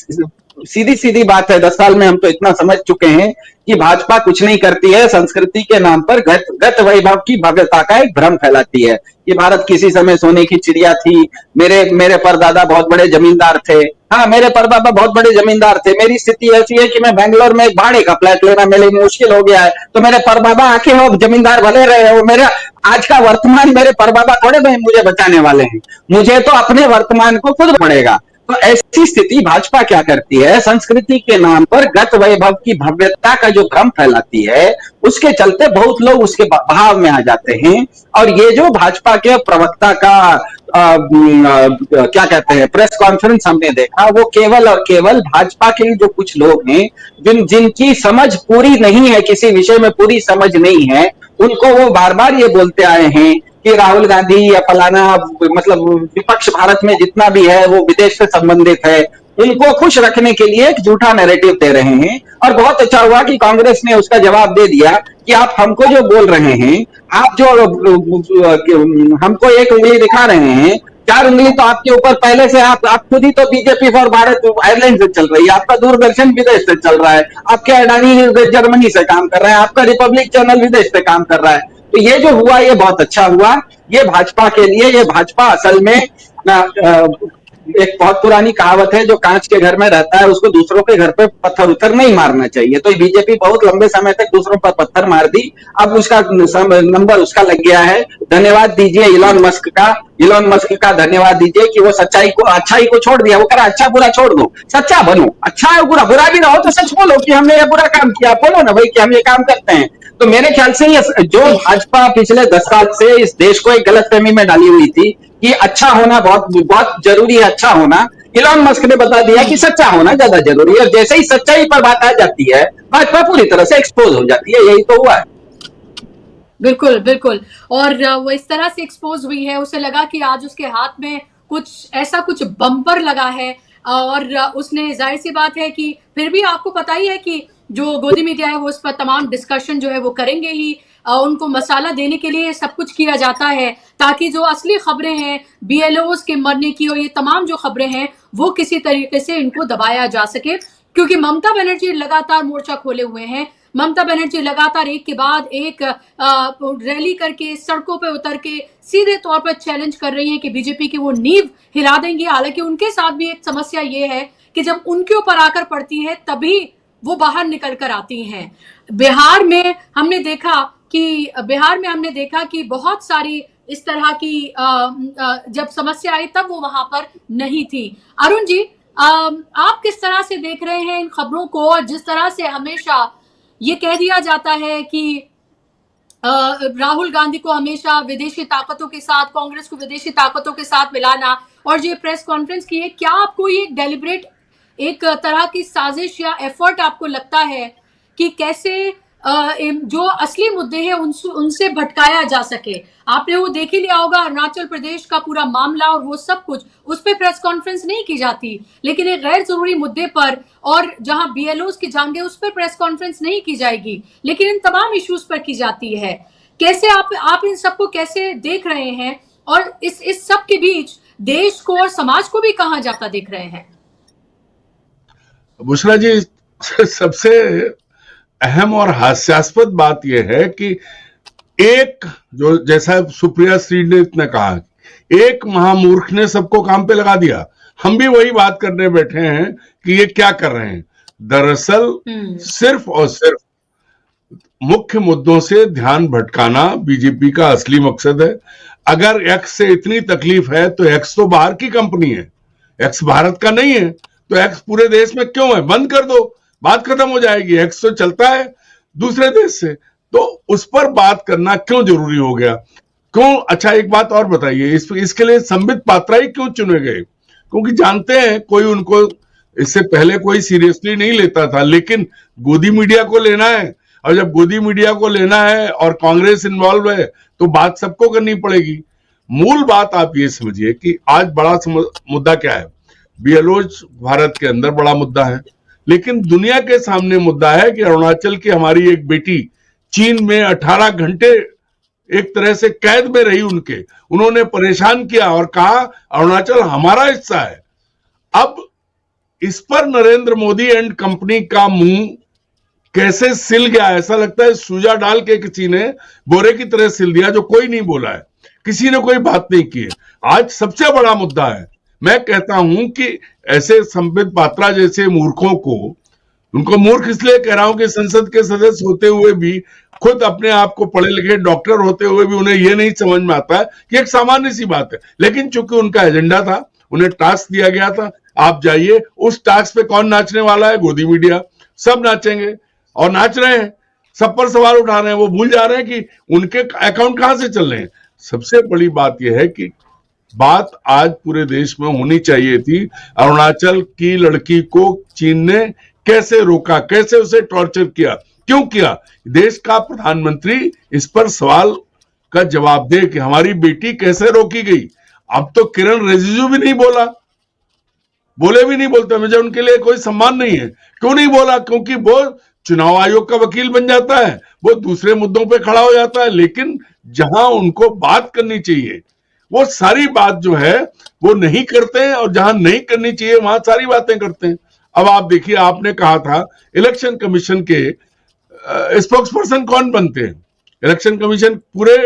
सीधी सीधी बात है, 10 साल में हम तो इतना समझ चुके हैं कि भाजपा कुछ नहीं करती है, संस्कृति के नाम पर गत वैभव की भव्यता का एक भ्रम फैलाती है कि भारत किसी समय सोने की चिड़िया थी, मेरे परदादा बहुत बड़े जमींदार थे। हाँ, मेरे परदादा बहुत बड़े जमींदार थे। मेरी स्थिति ऐसी है कि मैं बेंगलोर में एक भाड़े का फ्लैट लेना मेरे लिए मुश्किल हो गया है, तो मेरे परबाबा आके हो, जमींदार भले रहे हो, मेरे आज का वर्तमान मेरे परबाबा थोड़े में मुझे बचाने वाले हैं, मुझे तो अपने वर्तमान को खुद पड़ेगा। तो ऐसी स्थिति भाजपा क्या करती है, संस्कृति के नाम पर गत वैभव की भव्यता का जो भ्रम फैलाती है, उसके चलते बहुत लोग उसके भाव में आ जाते हैं। और ये जो भाजपा के प्रवक्ता का क्या कहते हैं प्रेस कॉन्फ्रेंस हमने देखा, वो केवल और केवल भाजपा के जो कुछ लोग हैं जिनकी समझ पूरी नहीं है, किसी विषय में पूरी समझ नहीं है, उनको वो बार बार ये बोलते आए हैं कि राहुल गांधी या फलाना, मतलब विपक्ष भारत में जितना भी है वो विदेश से संबंधित है, उनको खुश रखने के लिए एक झूठा नैरेटिव दे रहे हैं। और बहुत अच्छा हुआ कि कांग्रेस ने उसका जवाब दे दिया कि आप हमको जो बोल रहे हैं, आप जो हमको एक उंगली दिखा रहे हैं, 4 उंगली तो आपके ऊपर पहले से, आप खुद ही तो बीजेपी फॉर भारत आयरलैंड से चल रही है, आपका दूरदर्शन विदेश से चल रहा है, आपके अडानी जर्मनी से काम कर रहे हैं, आपका रिपब्लिक चैनल विदेश से काम कर रहा है। तो ये जो हुआ ये बहुत अच्छा हुआ, ये भाजपा के लिए, ये भाजपा असल में एक बहुत पुरानी कहावत है, जो कांच के घर में रहता है उसको दूसरों के घर पे पत्थर उतर नहीं मारना चाहिए। तो बीजेपी बहुत लंबे समय तक दूसरों पर पत्थर मार दी, अब उसका नंबर उसका लग गया है। धन्यवाद दीजिए इलॉन मस्क का धन्यवाद दीजिए कि वो अच्छाई को छोड़ दिया। वो कह रहा अच्छा बुरा छोड़ दो, सच्चा बनो, अच्छा बुरा भी रहो तो सच बोलो कि हमने ये बुरा काम किया, बोलो ना भाई कि हम ये काम करते हैं। तो मेरे ख्याल से ये जो भाजपा पिछले 10 साल से इस देश को एक गलतफहमी में डाली हुई थी कि अच्छा होना बहुत बहुत जरूरी है, अच्छा होना, इलॉन मस्क ने बता दिया कि सच्चा होना ज्यादा जरूरी है। और जैसे ही सच्चाई पर बात आ जाती है, भाजपा पूरी तरह से एक्सपोज हो जाती है। यही तो हुआ है। बिल्कुल बिल्कुल। और वो इस तरह से एक्सपोज हुई है, उसे लगा कि आज उसके हाथ में कुछ बम्पर लगा है, और उसने, जाहिर सी बात है कि फिर भी आपको पता ही है कि जो गोदी मीडिया है वो उस पर तमाम डिस्कशन जो है वो करेंगे ही, उनको मसाला देने के लिए सब कुछ किया जाता है ताकि जो असली खबरें हैं बीएलओज के मरने की और ये तमाम जो खबरें हैं वो किसी तरीके से इनको दबाया जा सके। क्योंकि ममता बनर्जी लगातार मोर्चा खोले हुए हैं, ममता बनर्जी लगातार एक के बाद एक रैली करके, सड़कों पे उतर के सीधे तौर पर चैलेंज कर रही है कि बीजेपी की वो नींव हिला देंगी। हालांकि उनके साथ भी एक समस्या ये है कि जब उनके ऊपर आकर पड़ती है तभी वो बाहर निकल कर आती हैं। बिहार में हमने देखा कि बहुत सारी इस तरह की जब समस्या आई तब वो वहां पर नहीं थी। अरुण जी, आप किस तरह से देख रहे हैं इन खबरों को, और जिस तरह से हमेशा ये कह दिया जाता है कि राहुल गांधी को हमेशा विदेशी ताकतों के साथ, कांग्रेस को विदेशी ताकतों के साथ मिलाना, और जो प्रेस कॉन्फ्रेंस की है, क्या आपको ये डेलिब्रेट एक तरह की साजिश या एफर्ट आपको लगता है कि कैसे जो असली मुद्दे हैं उनसे भटकाया जा सके? आपने वो देख ही लिया होगा अरुणाचल प्रदेश का पूरा मामला और वो सब कुछ, उस पर प्रेस कॉन्फ्रेंस नहीं की जाती, लेकिन एक गैर जरूरी मुद्दे पर और जहां बीएलओ की जंग है उस पर प्रेस कॉन्फ्रेंस नहीं की जाएगी, लेकिन इन तमाम इश्यूज पर की जाती है। कैसे आप इन सबको कैसे देख रहे हैं, और इस सब के बीच देश को और समाज को भी कहां जाता देख रहे हैं? बुशरा जी, सबसे अहम और हास्यास्पद बात यह है कि एक जो जैसा सुप्रिया श्रीनाथ ने कहा, एक महामूर्ख ने सबको काम पे लगा दिया। हम भी वही बात करने बैठे हैं कि ये क्या कर रहे हैं। दरअसल सिर्फ और सिर्फ मुख्य मुद्दों से ध्यान भटकाना बीजेपी का असली मकसद है। अगर एक्स से इतनी तकलीफ है तो एक्स तो बाहर की कंपनी है, एक्स भारत का नहीं है, तो एक्स पूरे देश में क्यों है? बंद कर दो, बात खत्म हो जाएगी। एक्स तो चलता है दूसरे देश से, तो उस पर बात करना क्यों जरूरी हो गया? क्यों? अच्छा एक बात और बताइए, इसके लिए संबित पात्रा ही क्यों चुने गए? क्योंकि जानते हैं कोई उनको इससे पहले कोई सीरियसली नहीं लेता था, लेकिन गोदी मीडिया को लेना है, और जब गोदी मीडिया को लेना है और कांग्रेस इन्वॉल्व है तो बात सबको करनी पड़ेगी। मूल बात आप ये समझिए कि आज बड़ा मुद्दा क्या है। बीएलओज भारत के अंदर बड़ा मुद्दा है, लेकिन दुनिया के सामने मुद्दा है कि अरुणाचल की हमारी एक बेटी चीन में 18 घंटे एक तरह से कैद में रही, उन्होंने परेशान किया और कहा अरुणाचल हमारा हिस्सा है। अब इस पर नरेंद्र मोदी एंड कंपनी का मुंह कैसे सिल गया? ऐसा लगता है सूजा डाल के किसी ने बोरे की तरह सिल दिया, जो कोई नहीं बोला है, किसी ने कोई बात नहीं की है। आज सबसे बड़ा मुद्दा है। मैं कहता हूं कि ऐसे संबित पात्रा जैसे मूर्खों को, उनको मूर्ख इसलिए कह रहा हूं कि संसद के सदस्य होते हुए भी, खुद अपने आप को पढ़े लिखे डॉक्टर होते हुए भी उन्हें यह नहीं समझ में आता कि एक सामान्य सी बात है। लेकिन चूंकि उनका एजेंडा था, उन्हें टास्क दिया गया था, आप जाइए, उस टास्क पे कौन नाचने वाला है? गोदी मीडिया। सब नाचेंगे और नाच रहे हैं, सब पर सवाल उठा रहे हैं। वो भूल जा रहे हैं कि उनके अकाउंट कहां से चल रहे हैं। सबसे बड़ी बात यह है कि बात आज पूरे देश में होनी चाहिए थी, अरुणाचल की लड़की को चीन ने कैसे रोका, कैसे उसे टॉर्चर किया, क्यों किया? देश का प्रधानमंत्री इस पर सवाल का जवाब दे कि हमारी बेटी कैसे रोकी गई। अब तो किरण रिजिजू भी नहीं बोले भी नहीं बोलते, मुझे उनके लिए कोई सम्मान नहीं है। क्यों नहीं बोला? क्योंकि वो चुनाव आयोग का वकील बन जाता है, वो दूसरे मुद्दों पे खड़ा हो जाता है। लेकिन जहां उनको बात करनी चाहिए वो सारी बात जो है वो नहीं करते हैं, और जहां नहीं करनी चाहिए वहां सारी बातें करते हैं। अब आप देखिए, आपने कहा था इलेक्शन कमीशन के स्पोक्स पर्सन कौन बनते हैं? इलेक्शन कमीशन पूरे,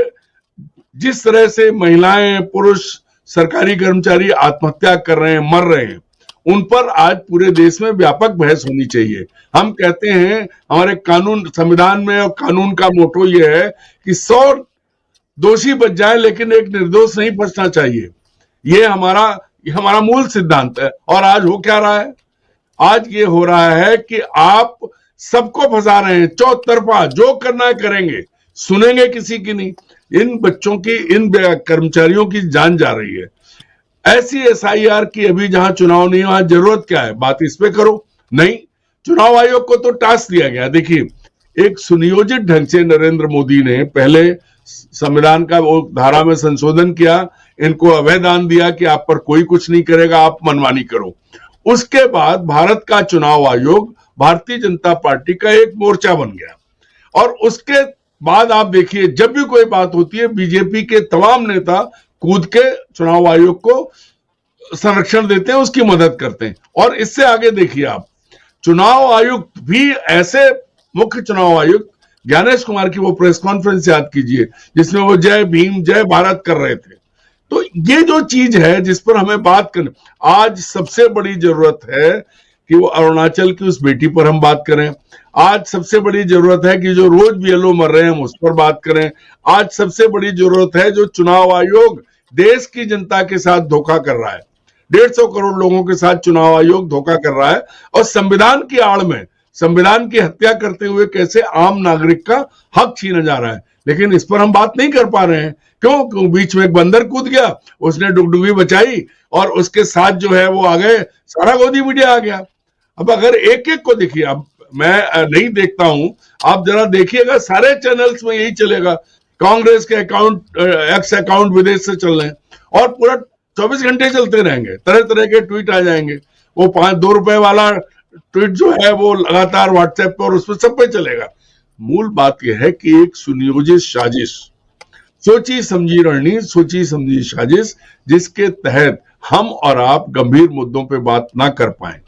जिस तरह से महिलाएं पुरुष सरकारी कर्मचारी आत्महत्या कर रहे हैं, मर रहे हैं, उन पर आज पूरे देश में व्यापक बहस होनी चाहिए। हम कहते हैं हमारे कानून, संविधान में और कानून का मोटो यह है कि 100 दोषी बच जाए लेकिन एक निर्दोष नहीं बचना चाहिए। ये हमारा मूल सिद्धांत है। और आज हो क्या रहा है? आज ये हो रहा है कि आप सबको फंसा रहे हैं, चौतरफा जो करना है करेंगे, सुनेंगे किसी की नहीं। इन बच्चों की, इन कर्मचारियों की जान जा रही है। ऐसी एसआईआर की अभी जहां चुनाव नहीं, वहां जरूरत क्या है? बात इस पे करो। नहीं, चुनाव आयोग को तो टास्क दिया गया। देखिए, एक सुनियोजित ढंग से नरेंद्र मोदी ने पहले संविधान का वो धारा में संशोधन किया, इनको अभयदान दिया कि आप पर कोई कुछ नहीं करेगा, आप मनमानी करो। उसके बाद भारत का चुनाव आयोग भारतीय जनता पार्टी का एक मोर्चा बन गया, और उसके बाद आप देखिए जब भी कोई बात होती है बीजेपी के तमाम नेता कूद के चुनाव आयोग को संरक्षण देते हैं, उसकी मदद करते हैं। और इससे आगे देखिए आप, चुनाव आयुक्त भी ऐसे, मुख्य चुनाव आयुक्त ज्ञानेश कुमार की वो प्रेस कॉन्फ्रेंस याद कीजिए जिसमें वो जय भीम जय भारत कर रहे थे। तो ये जो चीज है जिस पर हमें बात करनी, आज सबसे बड़ी जरूरत है कि वो अरुणाचल की उस बेटी पर हम बात करें। आज सबसे बड़ी जरूरत है कि जो रोज बीएलओ मर रहे हैं हम उस पर बात करें। आज सबसे बड़ी जरूरत है जो चुनाव आयोग देश की जनता के साथ धोखा कर रहा है, 150 करोड़ लोगों के साथ चुनाव आयोग धोखा कर रहा है, और संविधान की आड़ में संविधान की हत्या करते हुए कैसे आम नागरिक का हक छीना जा रहा है। लेकिन इस पर हम बात नहीं कर पा रहे हैं। क्यों? बीच में एक बंदर कूद गया, उसने डुगडुगी बचाई, और उसके साथ जो है वो आ गए, सारा गोदी मीडिया आ गया। अब अगर एक एक को देखिए, अब मैं नहीं देखता हूं, आप जरा देखिएगा, सारे चैनल्स में यही चलेगा, कांग्रेस के अकाउंट, एक्स अकाउंट विदेश से चल रहे हैं, और पूरा 24 घंटे चलते रहेंगे, तरह तरह के ट्वीट आ जाएंगे। वो 2 रुपए वाला ट्वीट जो है वो लगातार व्हाट्सएप पर और उस पर सब पे चलेगा। मूल बात यह है कि एक सुनियोजित साजिश, सोची समझी रणनीति, सोची समझी साजिश, जिसके तहत हम और आप गंभीर मुद्दों पे बात ना कर पाए।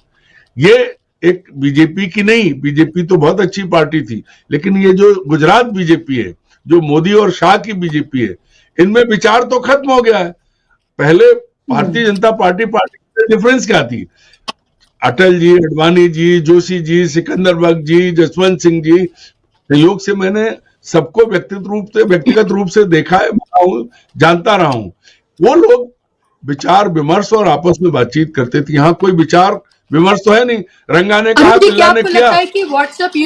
ये एक बीजेपी की नहीं, बीजेपी तो बहुत अच्छी पार्टी थी, लेकिन ये जो गुजरात बीजेपी है जो मोदी और शाह की बीजेपी है, इनमें विचार तो खत्म हो गया है। पहले भारतीय जनता पार्टी की डिफरेंस क्या थी? अटल जी, अडवाणी जी, जोशी जी, सिकंदर बख्श जी, जसवंत सिंह जी, संयोग से मैंने सबको व्यक्तिगत रूप से देखा है, जानता रहा हूं। वो लोग विचार विमर्श और आपस में बातचीत करते थे। यहाँ कोई विचार विमर्श तो है नहीं। रंगा ने कहा, बिल्ला ने किया। लगता है कि व्हाट्सएप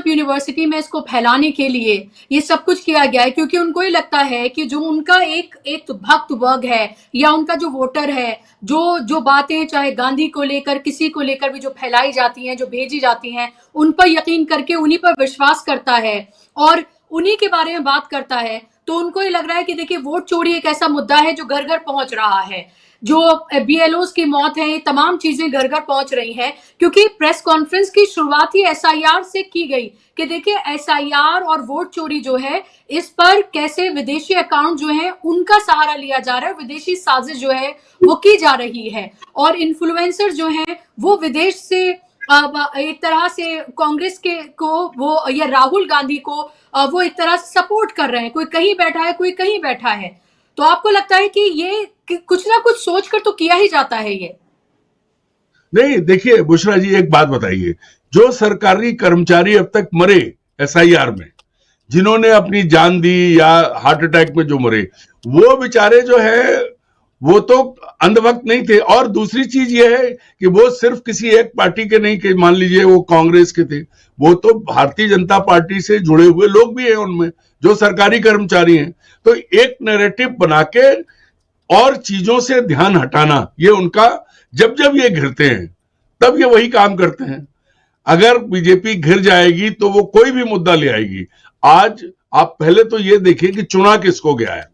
यूनिवर्सिटी में इसको फैलाने के लिए ये सब कुछ किया गया है, क्योंकि उनको ये लगता है कि जो उनका एक भक्त वर्ग है या उनका जो वोटर है, जो बातें चाहे गांधी को लेकर, किसी को लेकर भी जो फैलाई जाती हैं, जो भेजी जाती हैं, उन पर यकीन करके उन्हीं पर विश्वास करता है और उन्हीं के बारे में बात करता है। तो उनको ये लग रहा है कि देखिए, वोट चोरी एक ऐसा मुद्दा है जो घर घर पहुंच रहा है। जो बीएलओस की मौत है, ये तमाम चीजें घर घर पहुंच रही हैं, क्योंकि प्रेस कॉन्फ्रेंस की शुरुआत ही एसआईआर से की गई कि देखिए एसआईआर और वोट चोरी जो है, इस पर कैसे विदेशी अकाउंट जो है उनका सहारा लिया जा रहा है, विदेशी साजिश जो है वो की जा रही है, और इन्फ्लुएंसर जो है वो विदेश से एक तरह से कांग्रेस को वो या राहुल गांधी को वो एक तरह से सपोर्ट कर रहे हैं। कोई कहीं बैठा है, कोई कहीं बैठा है। तो आपको लगता है कि ये कुछ ना कुछ सोचकर तो किया ही जाता है ये? नहीं, देखिए बुशरा जी, एक बात बताइए, जो सरकारी कर्मचारी अब तक मरे एसआईआर में, जिन्होंने अपनी जान दी या हार्ट अटैक में जो मरे, वो बेचारे जो है वो तो अंधभक्त नहीं थे। और दूसरी चीज ये है कि वो सिर्फ किसी एक पार्टी के नहीं, कि मान लीजिए वो कांग्रेस के थे, वो तो भारतीय जनता पार्टी से जुड़े हुए लोग भी हैं उनमें, जो सरकारी कर्मचारी हैं। तो एक नैरेटिव बना के और चीजों से ध्यान हटाना, ये उनका, जब जब ये घिरते हैं तब ये वही काम करते हैं। अगर बीजेपी घिर जाएगी तो वो कोई भी मुद्दा ले आएगी। आज आप पहले तो ये देखिए कि चुना किसको गया है।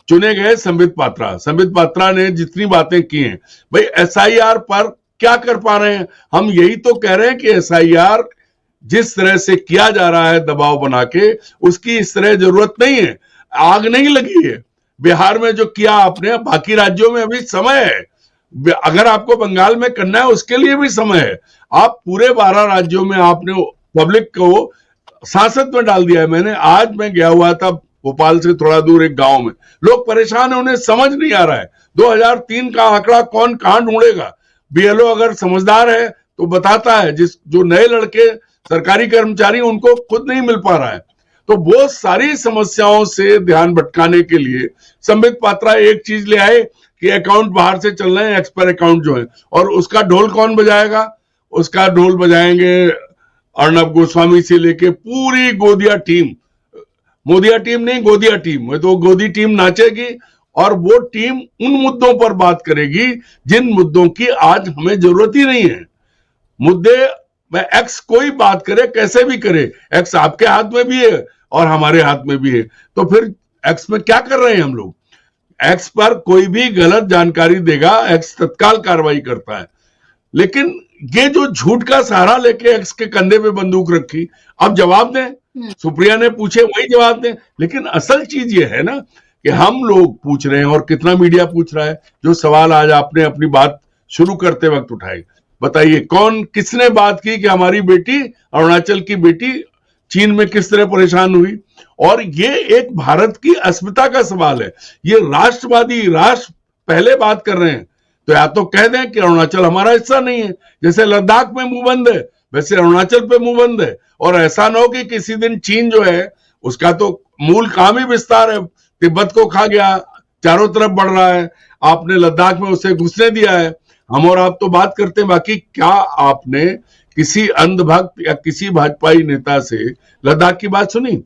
चुने गए संबित पात्रा ने जितनी बातें की हैं, भाई एसआईआर पर क्या कर पा रहे हैं? हम यही तो कह रहे हैं कि एसआईआर जिस तरह से किया जा रहा है दबाव बना के, उसकी इस तरह जरूरत नहीं है। आग नहीं लगी है बिहार में जो किया आपने, बाकी राज्यों में अभी समय है। अगर आपको बंगाल में करना है उसके लिए भी समय है। आप पूरे 12 राज्यों में आपने पब्लिक को सांसद में डाल दिया है। मैं गया हुआ था भोपाल से थोड़ा दूर एक गांव में, लोग परेशान है, उन्हें समझ नहीं आ रहा है 2003 का आंकड़ा कौन कहां ढूंढेगा। बीएलओ अगर समझदार है तो बताता है, जो नए लड़के सरकारी कर्मचारी उनको खुद नहीं मिल पा रहा है। तो वो सारी समस्याओं से ध्यान भटकाने के लिए संबित पात्रा एक चीज ले आए कि अकाउंट बाहर से चल रहे हैं, एक्सपायर अकाउंट जो है, और उसका ढोल कौन बजाएगा? उसका ढोल बजाएंगे अर्णब गोस्वामी से लेके पूरी गोदिया टीम, मोदिया टीम नहीं, गोदिया टीम है, तो गोदी टीम नाचेगी और वो टीम उन मुद्दों पर बात करेगी जिन मुद्दों की आज हमें जरूरत ही नहीं है। मुद्दे में एक्स कोई बात करे, कैसे भी करे, एक्स आपके हाथ में भी है और हमारे हाथ में भी है। तो फिर एक्स में क्या कर रहे हैं हम लोग? एक्स पर कोई भी गलत जानकारी देगा, एक्स तत्काल कार्रवाई करता है। लेकिन ये जो झूठ का सहारा लेके एक्स के कंधे पे बंदूक रखी, अब जवाब दें, सुप्रिया ने पूछे वही जवाब दें। लेकिन असल चीज ये है ना कि हम लोग पूछ रहे हैं और कितना मीडिया पूछ रहा है। जो सवाल आज आपने अपनी बात शुरू करते वक्त उठाए, बताइए किसने बात की कि हमारी बेटी, अरुणाचल की बेटी चीन में किस तरह परेशान हुई? और ये एक भारत की अस्मिता का सवाल है। ये राष्ट्रवादी राष्ट्र पहले बात कर रहे हैं, तो या तो कह दें कि अरुणाचल हमारा हिस्सा नहीं है, जैसे लद्दाख में मुंह बंद है वैसे अरुणाचल पे मुंह बंद है। और ऐसा ना हो कि किसी दिन चीन जो है उसका तो मूल काम ही विस्तार है, तिब्बत को खा गया, चारों तरफ बढ़ रहा है, आपने लद्दाख में उसे घुसने दिया है। हम और आप तो बात करते हैं, बाकी क्या आपने किसी अंधभक्त या किसी भाजपाई नेता से लद्दाख की बात सुनी?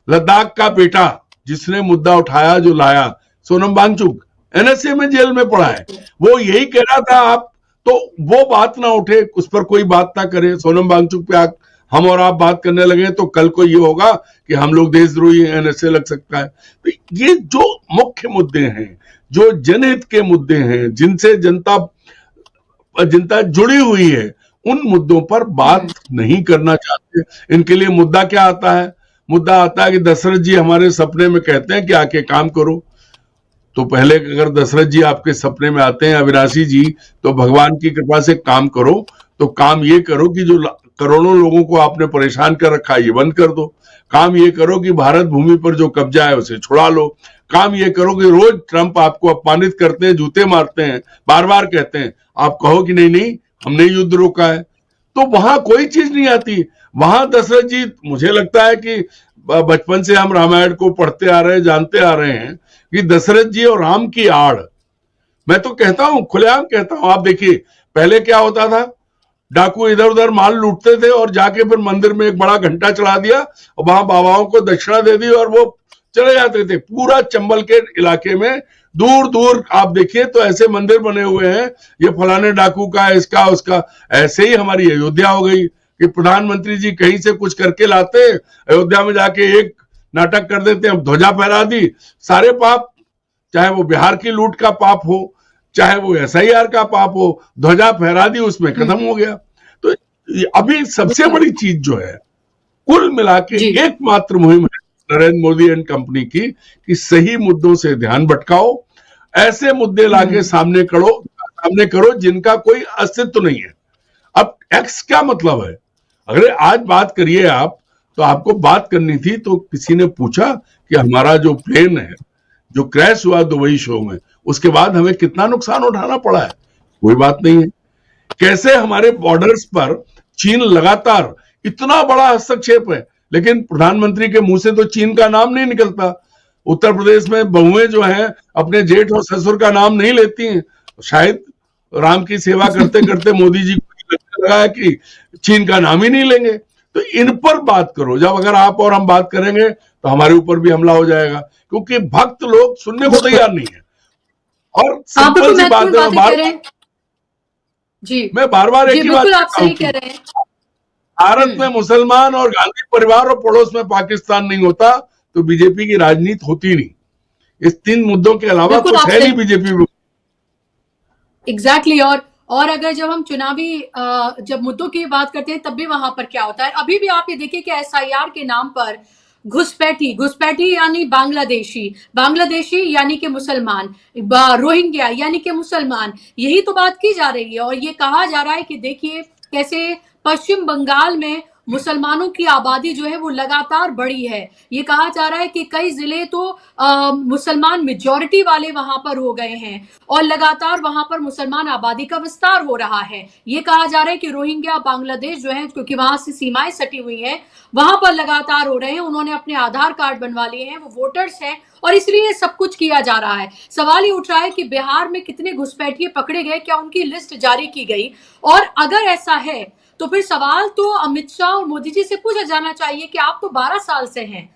लद्दाख का बेटा जिसने मुद्दा उठाया, जो लाया, सोनम वांगचुक एनएसए में जेल में पड़ा है। वो यही कह रहा था, आप तो वो बात ना उठे, उस पर कोई बात ना करे, सोनम वांगचुक पे हम और आप बात करने लगे तो कल को ये होगा कि हम लोग देशद्रोही हैं, एनएसए लग सकता है। तो ये जो मुख्य मुद्दे हैं, जो जनहित के मुद्दे हैं, जिनसे जनता जुड़ी हुई है, उन मुद्दों पर बात नहीं करना चाहते। इनके लिए मुद्दा क्या आता है? मुद्दा आता है कि दशरथ जी हमारे सपने में कहते हैं कि आके काम करो। तो पहले अगर दशरथ जी आपके सपने में आते हैं, अविनाशी जी, तो भगवान की कृपा से काम करो। तो काम ये करो कि जो करोड़ों लोगों को आपने परेशान कर रखा है ये बंद कर दो। काम ये करो कि भारत भूमि पर जो कब्जा है उसे छुड़ा लो, काम ये करो कि रोज ट्रंप आपको अपमानित करते हैं, जूते मारते हैं, बार बार कहते हैं, आप कहो कि नहीं नहीं हमने युद्ध रोका है, तो वहां कोई चीज नहीं आती। वहां दशरथ जी, मुझे लगता है कि बचपन से हम रामायण को पढ़ते आ रहे हैं, जानते आ रहे हैं कि दशरथ जी और राम की आड़, मैं तो कहता हूं, खुलेआम कहता हूं, आप देखिए पहले क्या होता था, डाकू इधर उधर माल लूटते थे और जाके फिर मंदिर में एक बड़ा घंटा चढ़ा दिया और वहां बाबाओं को दक्षिणा दे दी और वो चले जाते थे। पूरा चंबल के इलाके में दूर दूर आप देखिए तो ऐसे मंदिर बने हुए हैं, ये फलाने डाकू का, इसका उसका। ऐसे ही हमारी अयोध्या हो गई कि प्रधानमंत्री जी कहीं से कुछ करके लाते, अयोध्या में जाके एक नाटक कर देते हैं, ध्वजा फहरा दी, सारे पाप, चाहे वो बिहार की लूट का पाप हो, चाहे वो SIR का पाप हो, ध्वजा फहरा दी, उसमें खत्म हो गया। तो अभी सबसे बड़ी चीज जो है, कुल मिला के एकमात्र मुहिम है नरेंद्र मोदी एंड कंपनी की कि सही मुद्दों से ध्यान भटकाओ, ऐसे मुद्दे लाके सामने करो जिनका कोई अस्तित्व नहीं है। अब एक्स क्या मतलब है, अगर आज बात करिए आप, तो आपको बात करनी थी तो किसी ने पूछा कि हमारा जो प्लेन है जो क्रैश हुआ दुबई शो में, उसके बाद हमें कितना नुकसान उठाना पड़ा है, कोई बात नहीं है। कैसे हमारे बॉर्डर्स पर चीन लगातार, इतना बड़ा हस्तक्षेप है, लेकिन प्रधानमंत्री के मुंह से तो चीन का नाम नहीं निकलता। उत्तर प्रदेश में बहुएं जो हैं अपने जेठ और ससुर का नाम नहीं लेती हैं, शायद राम की सेवा करते करते मोदी जी को लगने लगा है कि चीन का नाम ही नहीं लेंगे। तो इन पर बात करो, जब अगर आप और हम बात करेंगे तो हमारे ऊपर भी हमला हो जाएगा, क्योंकि भक्त लोग सुनने को तैयार नहीं है। और सिंपल सी बात है, मैं बार बार एक ही बात आप सही कह रहे हैं। भारत में मुसलमान और गांधी परिवार और पड़ोस में पाकिस्तान नहीं होता तो बीजेपी की राजनीति होती नहीं। इस 3 मुद्दों के अलावा कुछ है नहीं बीजेपी में। एग्जैक्टली। और अगर जब हम चुनावी जब मुद्दों की बात करते हैं तब भी वहां पर क्या होता है, अभी भी आप ये देखिए कि SIR के नाम पर घुसपैठी यानी बांग्लादेशी यानी कि मुसलमान, रोहिंग्या यानी कि मुसलमान, यही तो बात की जा रही है। और ये कहा जा रहा है कि देखिए कैसे पश्चिम बंगाल में मुसलमानों की आबादी जो है वो लगातार बढ़ी है। ये कहा जा रहा है कि कई जिले तो मुसलमान मेजॉरिटी वाले वहां पर हो गए हैं और लगातार वहां पर मुसलमान आबादी का विस्तार हो रहा है। ये कहा जा रहा है कि रोहिंग्या बांग्लादेश जो है, क्योंकि वहां से सीमाएं सटी हुई हैं, वहां पर लगातार हो रहे हैं, उन्होंने अपने आधार कार्ड बनवा लिए हैं, वो वोटर्स हैं और इसलिए सब कुछ किया जा रहा है। सवाल ये उठ रहा है कि बिहार में कितने घुसपैठिए पकड़े गए, क्या उनकी लिस्ट जारी की गई? और अगर ऐसा है तो फिर सवाल तो अमित शाह और मोदी जी से पूछा जाना चाहिए कि आप तो 12 साल से हैं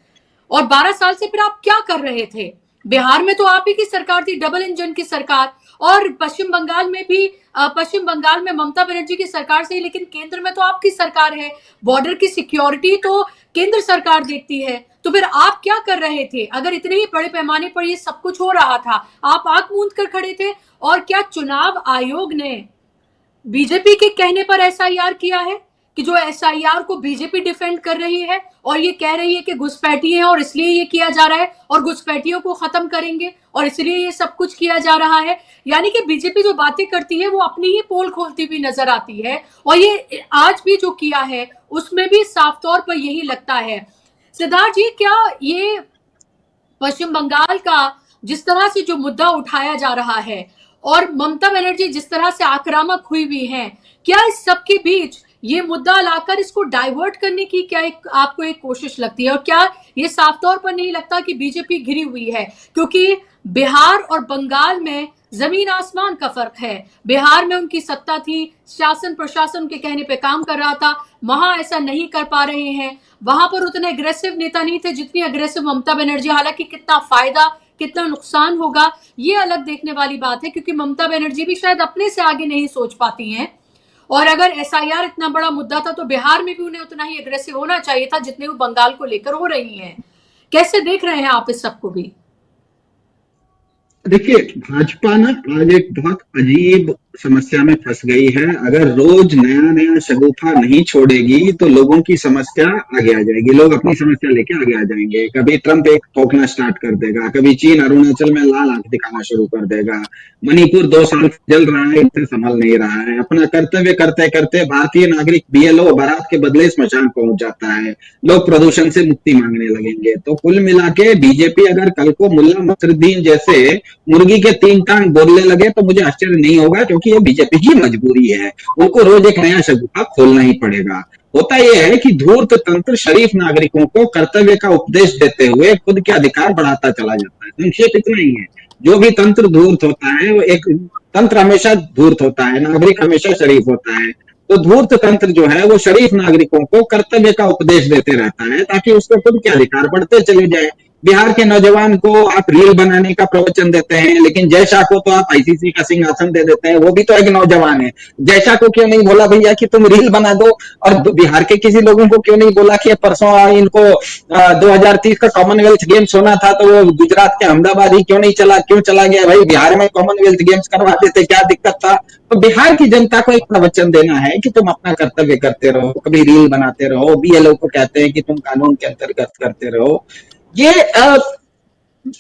और 12 साल से फिर आप क्या कर रहे थे? बिहार में तो आप ही की सरकार थी, डबल इंजन की सरकार, और पश्चिम बंगाल में ममता बनर्जी की सरकार से ही, लेकिन केंद्र में तो आपकी सरकार है, बॉर्डर की सिक्योरिटी तो केंद्र सरकार देखती है। तो फिर आप क्या कर रहे थे? अगर इतने ही बड़े पैमाने पर ये सब कुछ हो रहा था, आप आंख मूंद कर खड़े थे? और क्या चुनाव आयोग ने बीजेपी के कहने पर SIR किया है कि जो SIR को बीजेपी डिफेंड कर रही है और ये कह रही है कि घुसपैठी है और इसलिए ये किया जा रहा है और घुसपैठियों को खत्म करेंगे और इसलिए ये सब कुछ किया जा रहा है? यानी कि बीजेपी जो बातें करती है वो अपनी ही पोल खोलती हुई नजर आती है और ये आज भी जो किया है उसमें भी साफ तौर पर यही लगता है। सिद्धार्थ जी, क्या ये पश्चिम बंगाल का जिस तरह से जो मुद्दा उठाया जा रहा है और ममता बनर्जी जिस तरह से आक्रामक हुई भी हैं, क्या इस सब के बीच ये मुद्दा लाकर इसको डाइवर्ट करने की क्या आपको एक कोशिश लगती है? और क्या ये साफ तौर पर नहीं लगता कि बीजेपी घिरी हुई है? क्योंकि बिहार और बंगाल में जमीन आसमान का फर्क है। बिहार में उनकी सत्ता थी, शासन प्रशासन के कहने पे काम कर रहा था, वहां ऐसा नहीं कर पा रहे हैं। वहां पर उतने अग्रेसिव नेता नहीं थे जितनी अग्रेसिव ममता बनर्जी। हालांकि कितना फायदा कितना नुकसान होगा ये अलग देखने वाली बात है, क्योंकि ममता बनर्जी भी शायद अपने से आगे नहीं सोच पाती हैं। और अगर SIR इतना बड़ा मुद्दा था तो बिहार में भी उन्हें उतना ही अग्रेसिव होना चाहिए था जितने वो बंगाल को लेकर हो रही हैं। कैसे देख रहे हैं आप इस सबको भी? देखिए, भाजपा ना आज एक बहुत अजीब समस्या में फंस गई है। अगर रोज नया नया शगुफा नहीं छोड़ेगी तो लोगों की समस्या आगे आ जाएगी, लोग अपनी समस्या लेके आगे आ जाएंगे। कभी ट्रंप एक ठोकना स्टार्ट कर देगा, कभी चीन अरुणाचल में लाल आंख दिखाना शुरू कर देगा, मणिपुर 2 साल से जल रहा है, इससे संभल नहीं रहा है। अपना कर्तव्य करते करते भारतीय नागरिक बीएलओ बारात के बदले स्मशान पहुंच जाता है, लोग प्रदूषण से मुक्ति मांगने लगेंगे। तो कुल मिला के बीजेपी अगर कल को मुल्ला नसरुद्दीन जैसे मुर्गी के 3 टांग बोलने लगे तो मुझे आश्चर्य नहीं होगा, क्योंकि ये बीजेपी की मजबूरी है, उनको रोज एक नया शगुफा खोलना ही पड़ेगा। होता यह है कि धूर्त तंत्र शरीफ नागरिकों को कर्तव्य का उपदेश देते हुए खुद के अधिकार बढ़ाता चला जाता है। संक्षेप इतना ही है, जो भी तंत्र धूर्त होता है वो एक तंत्र हमेशा धूर्त होता है, नागरिक हमेशा शरीफ होता है। तो धूर्त तंत्र जो है वो शरीफ नागरिकों को कर्तव्य का उपदेश देते रहता है ताकि उसको खुद के अधिकार बढ़ते चले जाए। बिहार के नौजवान को आप रील बनाने का प्रवचन देते हैं, लेकिन जय शाह को तो आप आईसीसी का सिंहासन दे देते हैं, वो भी तो एक नौजवान है। जय शाह को क्यों नहीं बोला भैया कि तुम रील बना दो, और बिहार के किसी लोगों को क्यों नहीं बोला कि परसों इनको 2030 का कॉमनवेल्थ गेम्स होना था तो वो गुजरात के अहमदाबाद ही क्यों नहीं चला, क्यों चला गया? भाई बिहार में कॉमनवेल्थ गेम्स करवा देते, क्या दिक्कत था? तो बिहार की जनता को एक प्रवचन देना है कि तुम अपना कर्तव्य करते रहो, कभी रील बनाते रहो। बीएलओ को कहते हैं कि तुम कानून के अंतर्गत करते रहो। ये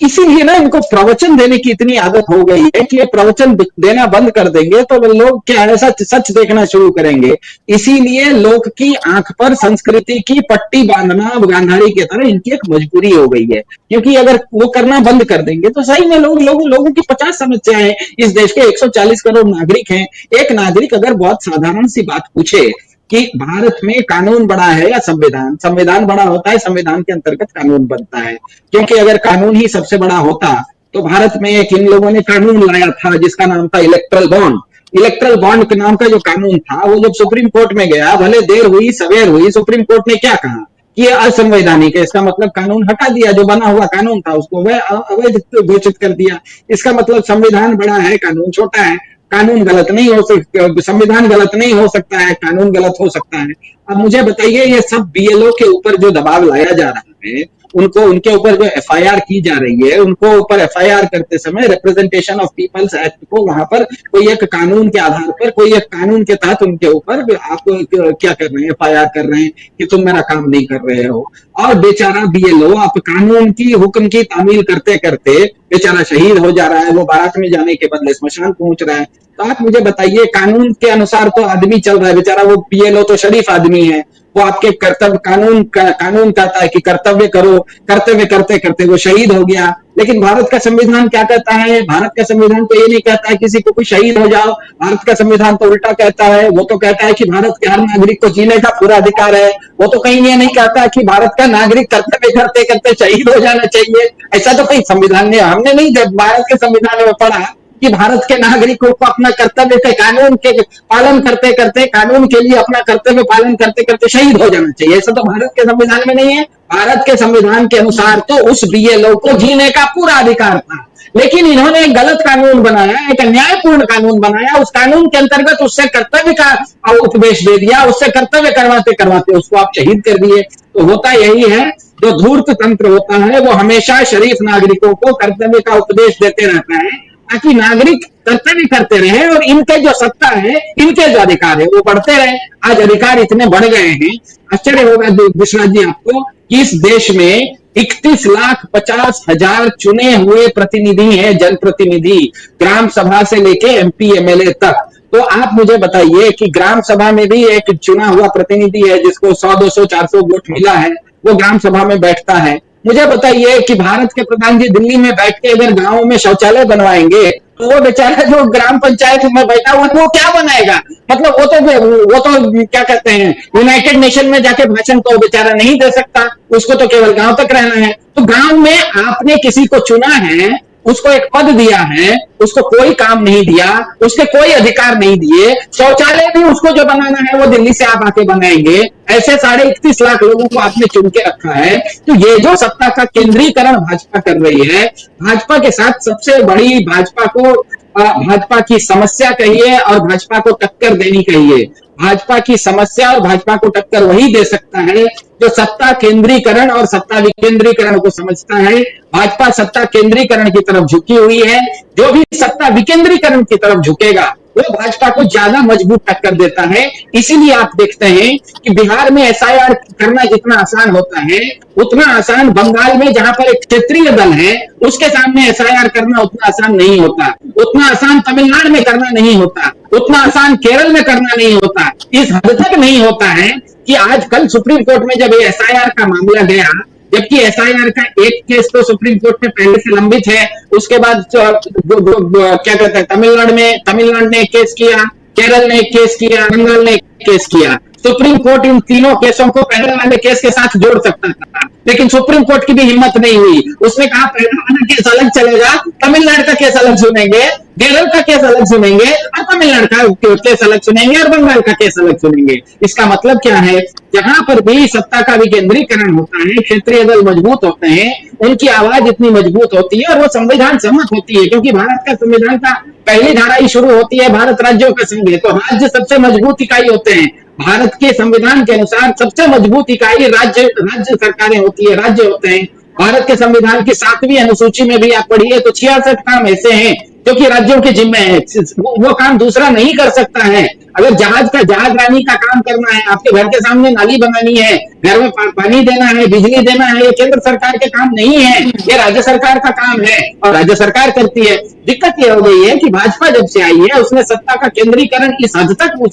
इसीलिए ना इनको प्रवचन देने की इतनी आदत हो गई है कि ये प्रवचन देना बंद कर देंगे तो लोग क्या ऐसा सच देखना शुरू करेंगे। इसीलिए लोग की आंख पर संस्कृति की पट्टी बांधना गांधारी की तरह इनकी एक मजबूरी हो गई है, क्योंकि अगर वो करना बंद कर देंगे तो सही में लोगों की 50 समस्याएं। इस देश के 140 करोड़ नागरिक हैं। एक नागरिक अगर बहुत साधारण सी बात पूछे कि भारत में कानून बड़ा है या संविधान, संविधान बड़ा होता है, संविधान के अंतर्गत कानून बनता है। क्योंकि अगर कानून ही सबसे बड़ा होता तो भारत में एक इन लोगों ने कानून लाया था जिसका नाम था इलेक्ट्रल बॉन्ड। इलेक्ट्रल बॉन्ड के नाम का जो कानून था वो जब सुप्रीम कोर्ट में गया, भले देर हुई सवेर हुई, सुप्रीम कोर्ट ने क्या कहा कि ये असंवैधानिक है। इसका मतलब कानून हटा दिया, जो बना हुआ कानून था उसको वह अवैध घोषित कर दिया। इसका मतलब संविधान बड़ा है, कानून छोटा है। कानून गलत नहीं हो सकता, संविधान गलत नहीं हो सकता है, कानून गलत हो सकता है। अब मुझे बताइए, ये सब बीएलओ के ऊपर जो दबाव लाया जा रहा है, उनको उनके ऊपर जो एफआईआर की जा रही है, उनको ऊपर एफआईआर करते समय रिप्रेजेंटेशन ऑफ पीपल्स एक्ट को वहां पर कोई एक कानून के आधार पर, कोई एक कानून के तहत उनके ऊपर आप क्या कर रहे हैं, एफआईआर कर रहे हैं कि तुम मेरा काम नहीं कर रहे हो। और बेचारा बीएलओ आप कानून की हुक्म की तामील करते करते बेचारा शहीद हो जा रहा है, वो बारात में जाने के बदले स्मशान पहुंच रहा है। तो आप मुझे बताइए, कानून के अनुसार तो आदमी चल रहा है, बेचारा वो बीएलओ तो शरीफ आदमी है, वो आपके कर्तव्य कानून कहता है कि कर्तव्य करो, कर्तव्य करते करते वो शहीद हो गया। लेकिन भारत का संविधान क्या कहता है? भारत का संविधान तो ये नहीं कहता है किसी को कोई शहीद हो जाओ। भारत का संविधान तो उल्टा कहता है, वो तो कहता है कि भारत के हर नागरिक को जीने का पूरा अधिकार है। वो तो कहीं ये नहीं कहता कि भारत का नागरिक कर्तव्य करते करते शहीद हो जाना चाहिए। ऐसा तो कहीं संविधान ने, हमने नहीं जब भारत के संविधान में पढ़ा कि भारत के नागरिकों को अपना कर्तव्य के कानून के पालन करते करते, कानून के लिए अपना कर्तव्य पालन करते करते शहीद हो जाना चाहिए। ऐसा तो भारत के संविधान में नहीं है। भारत के संविधान के अनुसार तो उस बीएलओ को जीने का पूरा अधिकार था, लेकिन इन्होंने एक गलत कानून बनाया, एक अन्यायपूर्ण कानून बनाया। उस कानून के अंतर्गत उससे कर्तव्य का उपदेश दे दिया, उससे कर्तव्य करवाते करवाते उसको आप शहीद कर दिए। तो होता यही है, जो धूर्त तंत्र होता है वो हमेशा शरीफ नागरिकों को कर्तव्य का उपदेश देते रहता है ताकि नागरिक कर्तव्य करते रहे और इनके जो सत्ता है, इनके जो अधिकार है वो बढ़ते रहे। आज अधिकार इतने बढ़ गए हैं, आश्चर्य होगा विश्वनाथ जी आपको कि इस देश में 31,50,000 चुने हुए प्रतिनिधि हैं, जनप्रतिनिधि, ग्राम सभा से लेके एमपी एमएलए तक। तो आप मुझे बताइए कि ग्राम सभा में भी एक चुना हुआ प्रतिनिधि है जिसको 100, 200, 400 वोट मिला है, वो ग्राम सभा में बैठता है। मुझे बताइए कि भारत के प्रधान जी दिल्ली में बैठ के अगर गांव में शौचालय बनवाएंगे तो वो बेचारा जो ग्राम पंचायत में बैठा हुआ वो क्या बनाएगा? मतलब वो तो क्या कहते हैं, यूनाइटेड नेशन में जाके भाषण तो बेचारा नहीं दे सकता, उसको तो केवल गांव तक रहना है। तो गांव में आपने किसी को चुना है, उसको एक पद दिया है, उसको कोई काम नहीं दिया, उसके कोई अधिकार नहीं दिए, शौचालय भी उसको जो बनाना है वो दिल्ली से आप आके बनाएंगे। ऐसे 31.5 लाख लोगों को आपने चुन के रखा है। तो ये जो सत्ता का केंद्रीकरण भाजपा कर रही है, भाजपा के साथ सबसे बड़ी भाजपा की समस्या कहिए और भाजपा को टक्कर देनी कहिए। भाजपा की समस्या और भाजपा को टक्कर वही दे सकता है जो सत्ता केंद्रीकरण और सत्ता विकेंद्रीकरण को समझता है। भाजपा सत्ता केंद्रीकरण की तरफ झुकी हुई है, जो भी सत्ता विकेंद्रीकरण की तरफ झुकेगा वो भाजपा को ज्यादा मजबूत टक्कर देता है। इसीलिए आप देखते हैं कि बिहार में एसआईआर करना जितना आसान होता है, उतना आसान बंगाल में, जहां पर एक क्षेत्रीय दल है, उसके सामने एसआईआर करना उतना आसान नहीं होता। उतना आसान तमिलनाडु में करना नहीं होता, उतना आसान केरल में करना नहीं होता। इस हद तक नहीं होता है कि आजकल सुप्रीम कोर्ट में जब ये एसआईआर का मामला गया, जबकि एसआईआर का एक केस तो सुप्रीम कोर्ट में पहले से लंबित है, उसके बाद क्या कहते हैं, तमिलनाडु ने एक केस किया, केरल ने एक केस किया, बंगाल ने एक केस किया। सुप्रीम कोर्ट इन तीनों केसों को पहले वाले केस के साथ जोड़ सकता था, लेकिन सुप्रीम कोर्ट की भी हिम्मत नहीं हुई। उसने कहा पहला वाला केस अलग चलेगा, तमिलनाडु का केस अलग सुनेंगे, केरल का केस अलग सुनेंगे, और तमिलनाडु का केस अलग सुनेंगे, और बंगाल का केस अलग सुनेंगे। इसका मतलब क्या है, जहां पर भी सत्ता का विकेंद्रीकरण होता है, क्षेत्रीय दल मजबूत होते हैं, उनकी आवाज इतनी मजबूत होती है और वो संविधान सम्मत होती है, क्योंकि भारत का संविधान का पहली धारा ही शुरू होती है भारत राज्यों का संघ है, तो राज्य सबसे मजबूत इकाई होते हैं। भारत के संविधान के अनुसार सबसे मजबूत इकाई राज्य सरकारें होती है, राज्य होते हैं। भारत के संविधान की 7वीं अनुसूची में भी आप पढ़िए तो 66 काम ऐसे हैं जो कि राज्यों के जिम्मे है, वो काम दूसरा नहीं कर सकता है। अगर जहाज रानी का काम करना है, आपके घर के सामने नाली बनानी है, घर में पानी देना है, बिजली देना है, ये केंद्र सरकार के काम नहीं है, ये राज्य सरकार का काम है और राज्य सरकार करती है। दिक्कत ये हो गई है कि भाजपा जब से आई है, उसने सत्ता का केंद्रीकरण इस हद तक वो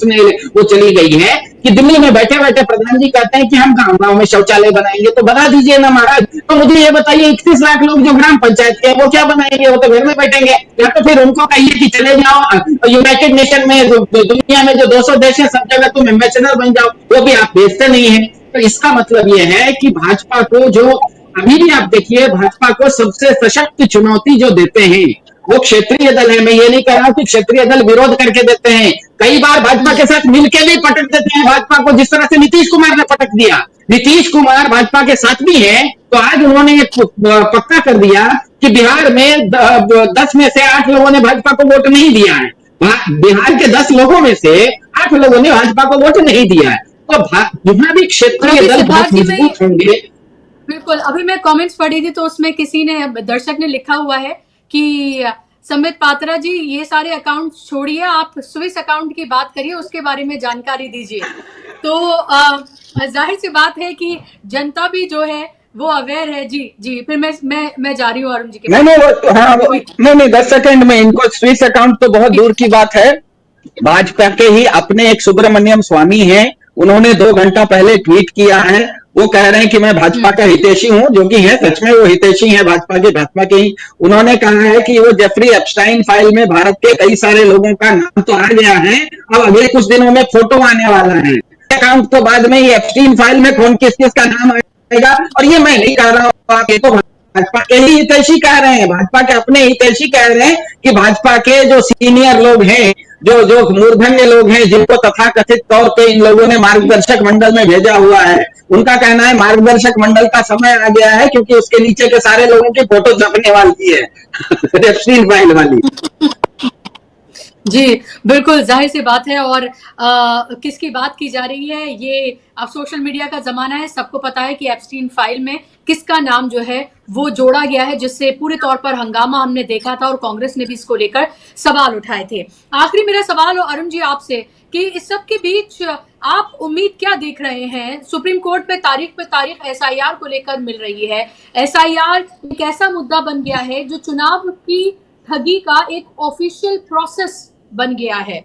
चली गई है कि दिल्ली में बैठे बैठे प्रधान जी कहते हैं कि हम गांव में शौचालय बनाएंगे, तो बना दीजिए ना महाराज। तो मुझे ये बताइए, 31 लाख लोग जो ग्राम पंचायत के, वो क्या बनाएंगे? वो तो घर में बैठेंगे। या तो फिर उनको कहिए कि चले जाओ यूनाइटेड नेशन में, दुनिया में जो 200 देश है, सब जगह तुम एम्बेसडर बन जाओ, वो भी आप भेजते नहीं है। तो इसका मतलब ये है कि भाजपा को जो अभी भी आप देखिए, भाजपा को सबसे सशक्त चुनौती जो देते हैं वो क्षेत्रीय दल है। मैं ये नहीं कह रहा कि क्षेत्रीय दल विरोध करके देते हैं, कई बार भाजपा के साथ मिलकर भी पटक देते हैं भाजपा को, जिस तरह से नीतीश कुमार ने पटक दिया। नीतीश कुमार भाजपा के साथ भी है, तो आज उन्होंने एक पक्का कर दिया कि बिहार में 10 में से 8 लोगों ने भाजपा को वोट नहीं दिया है। बिहार के 10 लोगों में से 8 लोगों ने भाजपा को वोट नहीं दिया है। तो जहां भी क्षेत्रीय दल बहुत मजबूत होंगे। बिल्कुल, अभी मैं कमेंट्स पढ़ी थी तो उसमें किसी ने, दर्शक ने लिखा हुआ है कि संबित पात्रा जी, ये सारे अकाउंट छोड़िए, आप स्विस अकाउंट की बात करिए, उसके बारे में जानकारी दीजिए। तो जाहिर सी बात है कि जनता भी जो है वो अवेयर है। जी फिर मैं जा रही हूँ अरुण जी के नहीं 10 सेकंड में, इनको स्विस अकाउंट तो बहुत दूर की बात है। भाजपा के ही अपने एक सुब्रमण्यम स्वामी हैं, उन्होंने 2 घंटा पहले ट्वीट किया है। वो कह रहे हैं कि मैं भाजपा का हितैषी हूं, जो कि है, सच में वो हितैषी है भाजपा के ही। उन्होंने कहा है कि वो जेफरी एप्स्टाइन फाइल में भारत के कई सारे लोगों का नाम तो आ गया है, अब अगले कुछ दिनों में फोटो आने वाला है अकाउंट, तो बाद में ये एप्स्टाइन फाइल में कौन किस का नाम आएगा। और ये मैं नहीं कह रहा हूँ, ये तो भाजपा के ही हितैषी कह रहे हैं, भाजपा के अपने हितैषी कह रहे हैं कि भाजपा के जो सीनियर लोग हैं, जो मूर्धन्य लोग हैं, जिनको तथाकथित तौर पे इन लोगों ने मार्गदर्शक मंडल में भेजा हुआ है, उनका कहना है मार्गदर्शक मंडल का समय आ गया है, क्योंकि उसके नीचे के सारे लोगों की फोटो छपने वाली है एप्स्टाइन फाइल वाली। जी बिल्कुल, जाहिर सी बात है। और किसकी बात की जा रही है, ये अब सोशल मीडिया का जमाना है, सबको पता है कि एप्स्टाइन फाइल में किसका नाम जो है वो जोड़ा गया है, जिससे पूरे तौर पर हंगामा हमने देखा था और कांग्रेस ने भी इसको लेकर सवाल उठाए थे। आखिरी मेरा सवाल हो अरुण जी आपसे कि इस सब के बीच आप उम्मीद क्या देख रहे हैं? सुप्रीम कोर्ट पे तारीख एसआईआर को लेकर मिल रही है। एसआईआर एक ऐसा मुद्दा बन गया है जो चुनाव की ठगी का एक ऑफिशियल प्रोसेस बन गया है,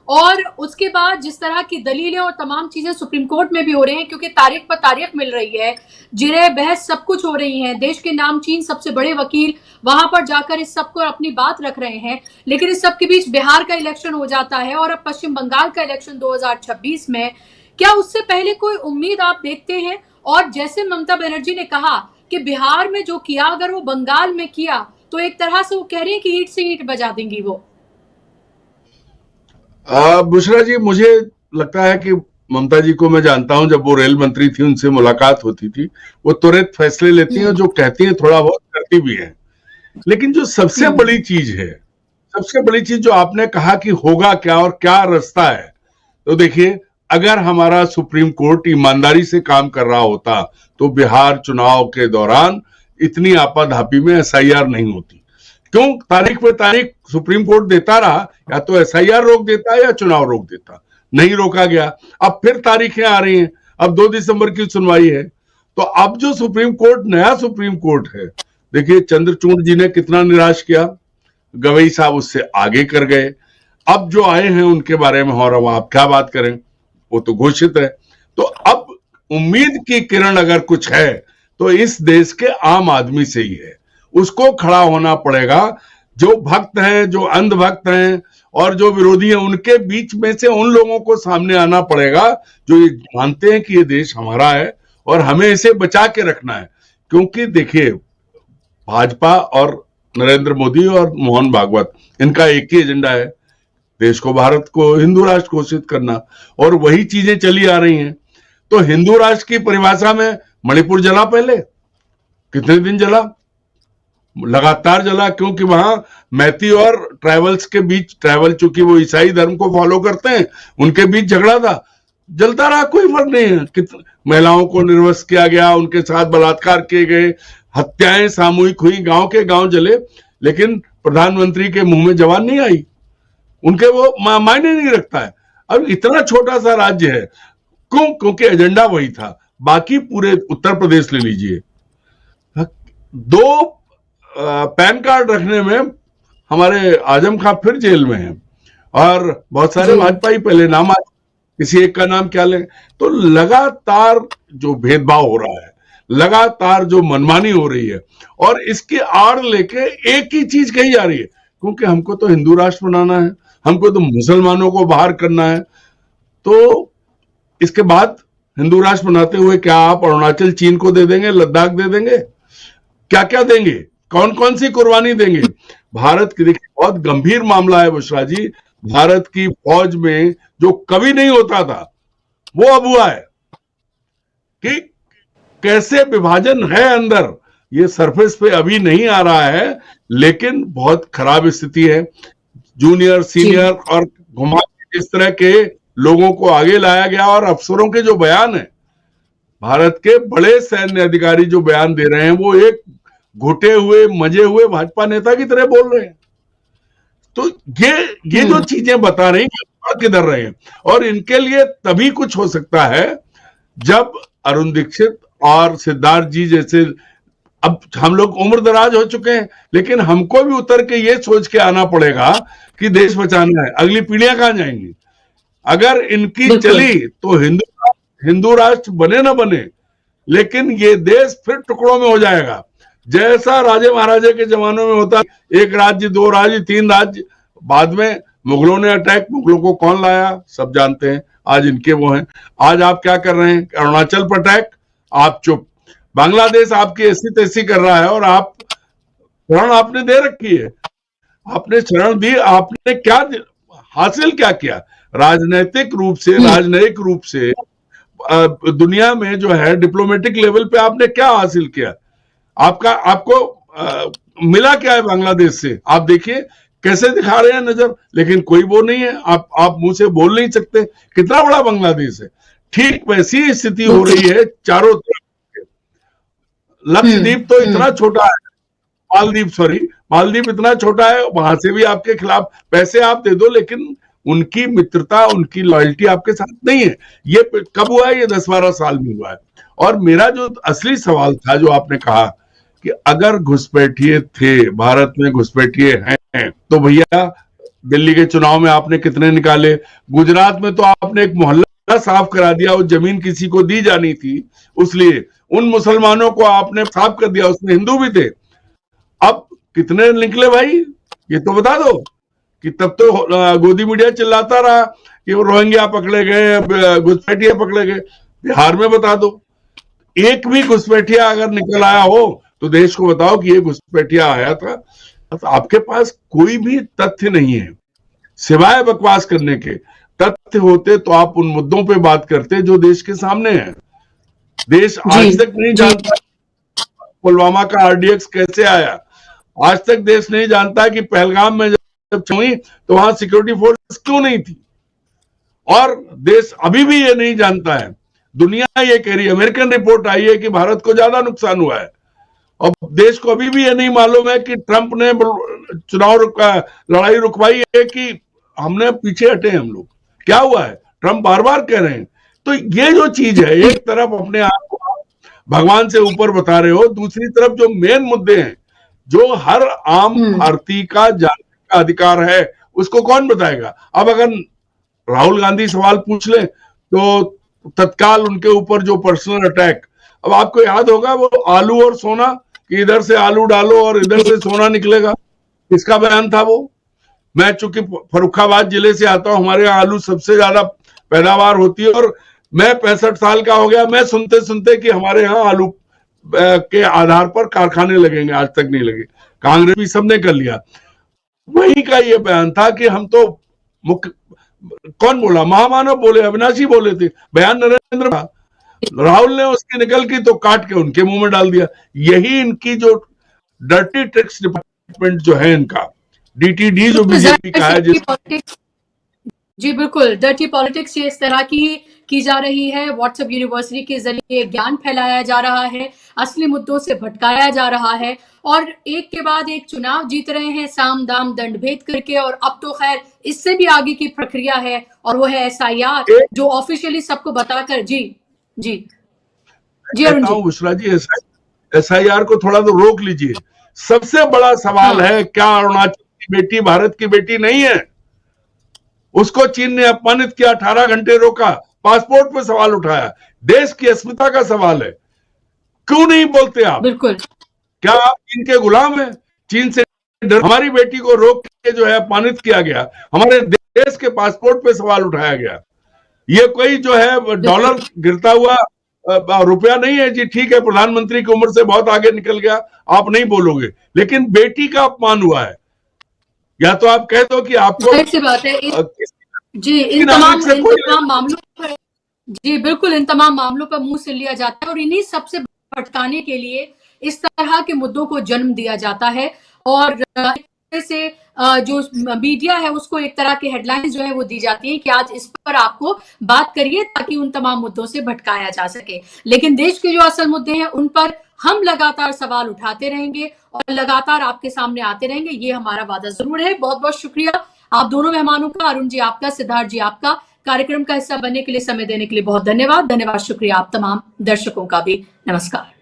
और उसके बाद जिस तरह की दलीलें और तमाम चीजें सुप्रीम कोर्ट में भी हो रही हैं, क्योंकि तारीख पर तारीख मिल रही है, जिरह बहस सब कुछ हो रही है, देश के नामचीन सबसे बड़े वकील वहां पर जाकर इस सब को अपनी बात रख रहे हैं। लेकिन इस सब के बीच बिहार का इलेक्शन हो जाता है और अब पश्चिम बंगाल का इलेक्शन 2026 में, क्या उससे पहले कोई उम्मीद आप देखते हैं? और जैसे ममता बनर्जी ने कहा कि बिहार में जो किया अगर वो बंगाल में किया, तो एक तरह से वो कह रही है कि ईंट से ईंट बजा देंगी वो। बुशरा जी, मुझे लगता है कि ममता जी को मैं जानता हूं, जब वो रेल मंत्री थी उनसे मुलाकात होती थी, वो तुरंत फैसले लेती हैं, जो कहती हैं थोड़ा बहुत करती भी हैं। लेकिन जो सबसे बड़ी चीज है, सबसे बड़ी चीज जो आपने कहा कि होगा क्या और क्या रास्ता है, तो देखिए, अगर हमारा सुप्रीम कोर्ट ईमानदारी से काम कर रहा होता तो बिहार चुनाव के दौरान इतनी आपाधापी में एसआईआर नहीं होती। क्यों तारीख पे तारीख सुप्रीम कोर्ट देता रहा, या तो एसआईआर रोक देता या चुनाव रोक देता, नहीं रोका गया। अब फिर तारीखें आ रही हैं, अब 2 दिसंबर की सुनवाई है। तो अब जो सुप्रीम कोर्ट, नया सुप्रीम कोर्ट है, देखिए चंद्रचूड़ जी ने कितना निराश किया, गवई साहब उससे आगे कर गए। अब जो आए हैं उनके बारे में और अब आप क्या बात करें, वो तो घोषित है। तो अब उम्मीद की किरण अगर कुछ है तो इस देश के आम आदमी से ही है। उसको खड़ा होना पड़ेगा। जो भक्त हैं, जो अंधभक्त हैं और जो विरोधी हैं, उनके बीच में से उन लोगों को सामने आना पड़ेगा जो ये मानते हैं कि ये देश हमारा है और हमें इसे बचा के रखना है। क्योंकि देखिए, भाजपा और नरेंद्र मोदी और मोहन भागवत, इनका एक ही एजेंडा है, देश को, भारत को हिंदू राष्ट्र घोषित करना, और वही चीजें चली आ रही हैं। तो हिंदू राष्ट्र की परिभाषा में मणिपुर जला, पहले कितने दिन जला, लगातार जला, क्योंकि वहां मैती और ट्राइबल्स के बीच, ट्राइबल चूंकि वो ईसाई धर्म को फॉलो करते हैं, उनके बीच झगड़ा था, जलता रहा, कोई फर्क नहीं है। कितने महिलाओं को निर्वस्त्र किया गया, उनके साथ बलात्कार किए गए, हत्याएं सामूहिक हुई, गांव के गांव जले, लेकिन प्रधानमंत्री के मुंह में जबान नहीं आई, उनके वो मायने नहीं रखता है। अब इतना छोटा सा राज्य है, क्यों? क्योंकि एजेंडा वही था। बाकी पूरे उत्तर प्रदेश ले लीजिए, 2 पैन कार्ड रखने में हमारे आजम खां फिर जेल में हैं, और बहुत सारे भाजपाई पहले नाम आए, किसी एक का नाम क्या लें। तो लगातार जो भेदभाव हो रहा है, लगातार जो मनमानी हो रही है, और इसकी आड़ लेके एक ही चीज कही जा रही है, क्योंकि हमको तो हिंदू राष्ट्र बनाना है, हमको तो मुसलमानों को बाहर करना है। तो इसके बाद हिंदू राष्ट्र बनाते हुए क्या आप अरुणाचल चीन को दे देंगे, लद्दाख दे देंगे, क्या क्या देंगे, कौन कौन सी कुर्बानी देंगे? भारत की, देखिए बहुत गंभीर मामला है बुशरा जी, भारत की फौज में जो कभी नहीं होता था वो अब हुआ है। कि कैसे विभाजन है अंदर, ये सरफेस पे अभी नहीं आ रहा है, लेकिन बहुत खराब स्थिति है। जूनियर, सीनियर और घुमा इस तरह के लोगों को आगे लाया गया, और अफसरों के जो बयान है, भारत के बड़े सैन्य अधिकारी जो बयान दे रहे हैं, वो एक घुटे हुए, मजे हुए भाजपा नेता की तरह बोल रहे हैं। तो ये जो चीजें बता रही हैं किधर रहे हैं, और इनके लिए तभी कुछ हो सकता है जब अरुण दीक्षित और सिद्धार्थ जी जैसे, अब हम लोग उम्र दराज हो चुके हैं, लेकिन हमको भी उतर के ये सोच के आना पड़ेगा कि देश बचाना है। अगली पीढ़ियां कहां जाएंगी? अगर इनकी चली तो हिंदू राष्ट्र बने ना बने, लेकिन ये देश फिर टुकड़ों में हो जाएगा, जैसा राजे महाराजे के जमानों में होता, 1 राज्य 2 राज्य 3 राज्य। बाद में मुगलों ने अटैक, मुगलों को कौन लाया सब जानते हैं, आज इनके वो हैं। आज आप क्या कर रहे हैं? अरुणाचल पर अटैक, आप चुप। बांग्लादेश आपकी ऐसी तैसी कर रहा है, और आप शरण आपने दे रखी है, आपने शरण दी, आपने क्या हासिल क्या किया? राजनीतिक रूप से दुनिया में जो है डिप्लोमेटिक लेवल पे आपने क्या हासिल किया? आपको मिला क्या है बांग्लादेश से? आप देखिए कैसे दिखा रहे हैं नजर, लेकिन कोई वो नहीं है, आप मुंह से बोल नहीं सकते कितना बड़ा बांग्लादेश है। ठीक वैसी स्थिति हो रही है चारों तरफ। लक्षद्वीप तो इतना छोटा है, मालदीव इतना छोटा है, वहां से भी आपके खिलाफ पैसे आप दे दो, लेकिन उनकी मित्रता, उनकी लॉयल्टी आपके साथ नहीं है। ये कब हुआ है? ये 10-12 साल में हुआ है। और मेरा जो असली सवाल था, जो आपने कहा कि अगर घुसपैठिए थे, भारत में घुसपैठिए हैं, तो भैया दिल्ली के चुनाव में आपने कितने निकाले? गुजरात में तो आपने एक मोहल्ला साफ करा दिया, वो जमीन किसी को दी जानी थी, उसलिए उन मुसलमानों को आपने साफ कर दिया, उसमें हिंदू भी थे। अब कितने निकले भाई, ये तो बता दो। कि तब तो गोदी मीडिया चिल्लाता रहा कि वो रोहिंग्या पकड़े गए, घुसपैठिया पकड़े गए। बिहार में बता दो, एक भी घुसपैठिया अगर निकल आया हो तो देश को बताओ कि ये घुसपैठिया आया था। तो आपके पास कोई भी तथ्य नहीं है सिवाय बकवास करने के। तथ्य होते तो आप उन मुद्दों पे बात करते जो देश के सामने है। देश आज तक नहीं जानता पुलवामा का आरडीएक्स कैसे आया। आज तक देश नहीं जानता कि पहलगाम में जब हुई तो वहां सिक्योरिटी फोर्स क्यों नहीं थी। और देश अभी भी ये नहीं जानता है। दुनिया ये कह रही है, अमेरिकन रिपोर्ट आई है कि भारत को ज्यादा नुकसान हुआ है। और देश को अभी भी ये नहीं मालूम है कि ट्रंप ने चुनाव लड़ाई रुकवाई है कि हमने पीछे हटे हम लोग। क्या हुआ है, ट्रंप बार बार कह रहे हैं। तो ये जो चीज है, एक तरफ अपने आप को भगवान से ऊपर बता रहे हो, दूसरी तरफ जो मेन मुद्दे हैं जो हर आम भारतीय का जानने का अधिकार है, उसको कौन बताएगा। अब अगर राहुल गांधी सवाल पूछ ले तो तत्काल उनके ऊपर जो पर्सनल अटैक, अब आपको याद होगा वो आलू और सोना, कि इधर से आलू डालो और इधर से सोना निकलेगा, किसका बयान था वो। मैं चूंकि फर्रुखाबाद जिले से आता हूं, हमारे यहाँ आलू सबसे ज्यादा पैदावार होती है, और मैं 65 साल का हो गया, मैं सुनते सुनते कि हमारे यहाँ आलू के आधार पर कारखाने लगेंगे, आज तक नहीं लगे। कांग्रेस भी सबने कर लिया। वही का ये बयान था कि हम तो मुख्य, कौन बोला, महामानव बोले, अविनाशी बोले थे, बयान नरेंद्र का। राहुल ने उसकी निकल की तो काट के उनके मुंह में डाल दिया। यही इनकी जो डर्टी ट्रिक्स डिपार्टमेंट जो है इनका, डीटीडी जो बीजेपी का है, जी बिल्कुल, डर्टी पॉलिटिक्स ये इस तरह की जा रही है। व्हाट्सएप यूनिवर्सिटी के जरिए ज्ञान फैलाया जा रहा है, असली मुद्दों से भटकाया जा रहा है, और एक के बाद एक चुनाव जीत रहे हैं साम दाम दंड भेद करके। और अब तो खैर इससे भी आगे की प्रक्रिया है, और वो है SIR, जो ऑफिशियली सबको बताकर। जी जी जी अरुण जी, बुशरा जी, SIR को थोड़ा तो रोक लीजिए। सबसे बड़ा सवाल है, क्या अरुणाचल की बेटी भारत की बेटी नहीं है? उसको चीन ने अपमानित किया, 18 घंटे रोका, पासपोर्ट पे सवाल उठाया, देश की अस्मिता का सवाल है। क्यों नहीं बोलते आप? बिल्कुल, क्या आप चीन के गुलाम हैं? चीन से हमारी बेटी को रोक के जो है अपमानित किया गया, हमारे देश के पासपोर्ट पे सवाल उठाया गया। ये कोई जो है डॉलर गिरता हुआ रुपया नहीं है जी। ठीक है, प्रधानमंत्री की उम्र से बहुत आगे निकल गया, आप नहीं बोलोगे, लेकिन बेटी का अपमान हुआ है। या तो आप कह दो कि आपको, सी बात है जी, इन तमाम मामलों पर, जी बिल्कुल, इन तमाम मामलों पर मुंह से लिया जाता है, और इन्हीं सबसे भटकाने के लिए इस तरह के मुद्दों को जन्म दिया जाता है। और से जो मीडिया है उसको एक तरह के हेडलाइंस जो है वो दी जाती है कि आज इस पर आपको बात करिए, ताकि उन तमाम मुद्दों से भटकाया जा सके। लेकिन देश के जो असल मुद्दे हैं उन पर हम लगातार सवाल उठाते रहेंगे और लगातार आपके सामने आते रहेंगे, ये हमारा वादा जरूर है। बहुत बहुत शुक्रिया आप दोनों मेहमानों का, अरुण जी आपका, सिद्धार्थ जी आपका, कार्यक्रम का हिस्सा बनने के लिए, समय देने के लिए बहुत धन्यवाद। शुक्रिया आप तमाम दर्शकों का भी, नमस्कार।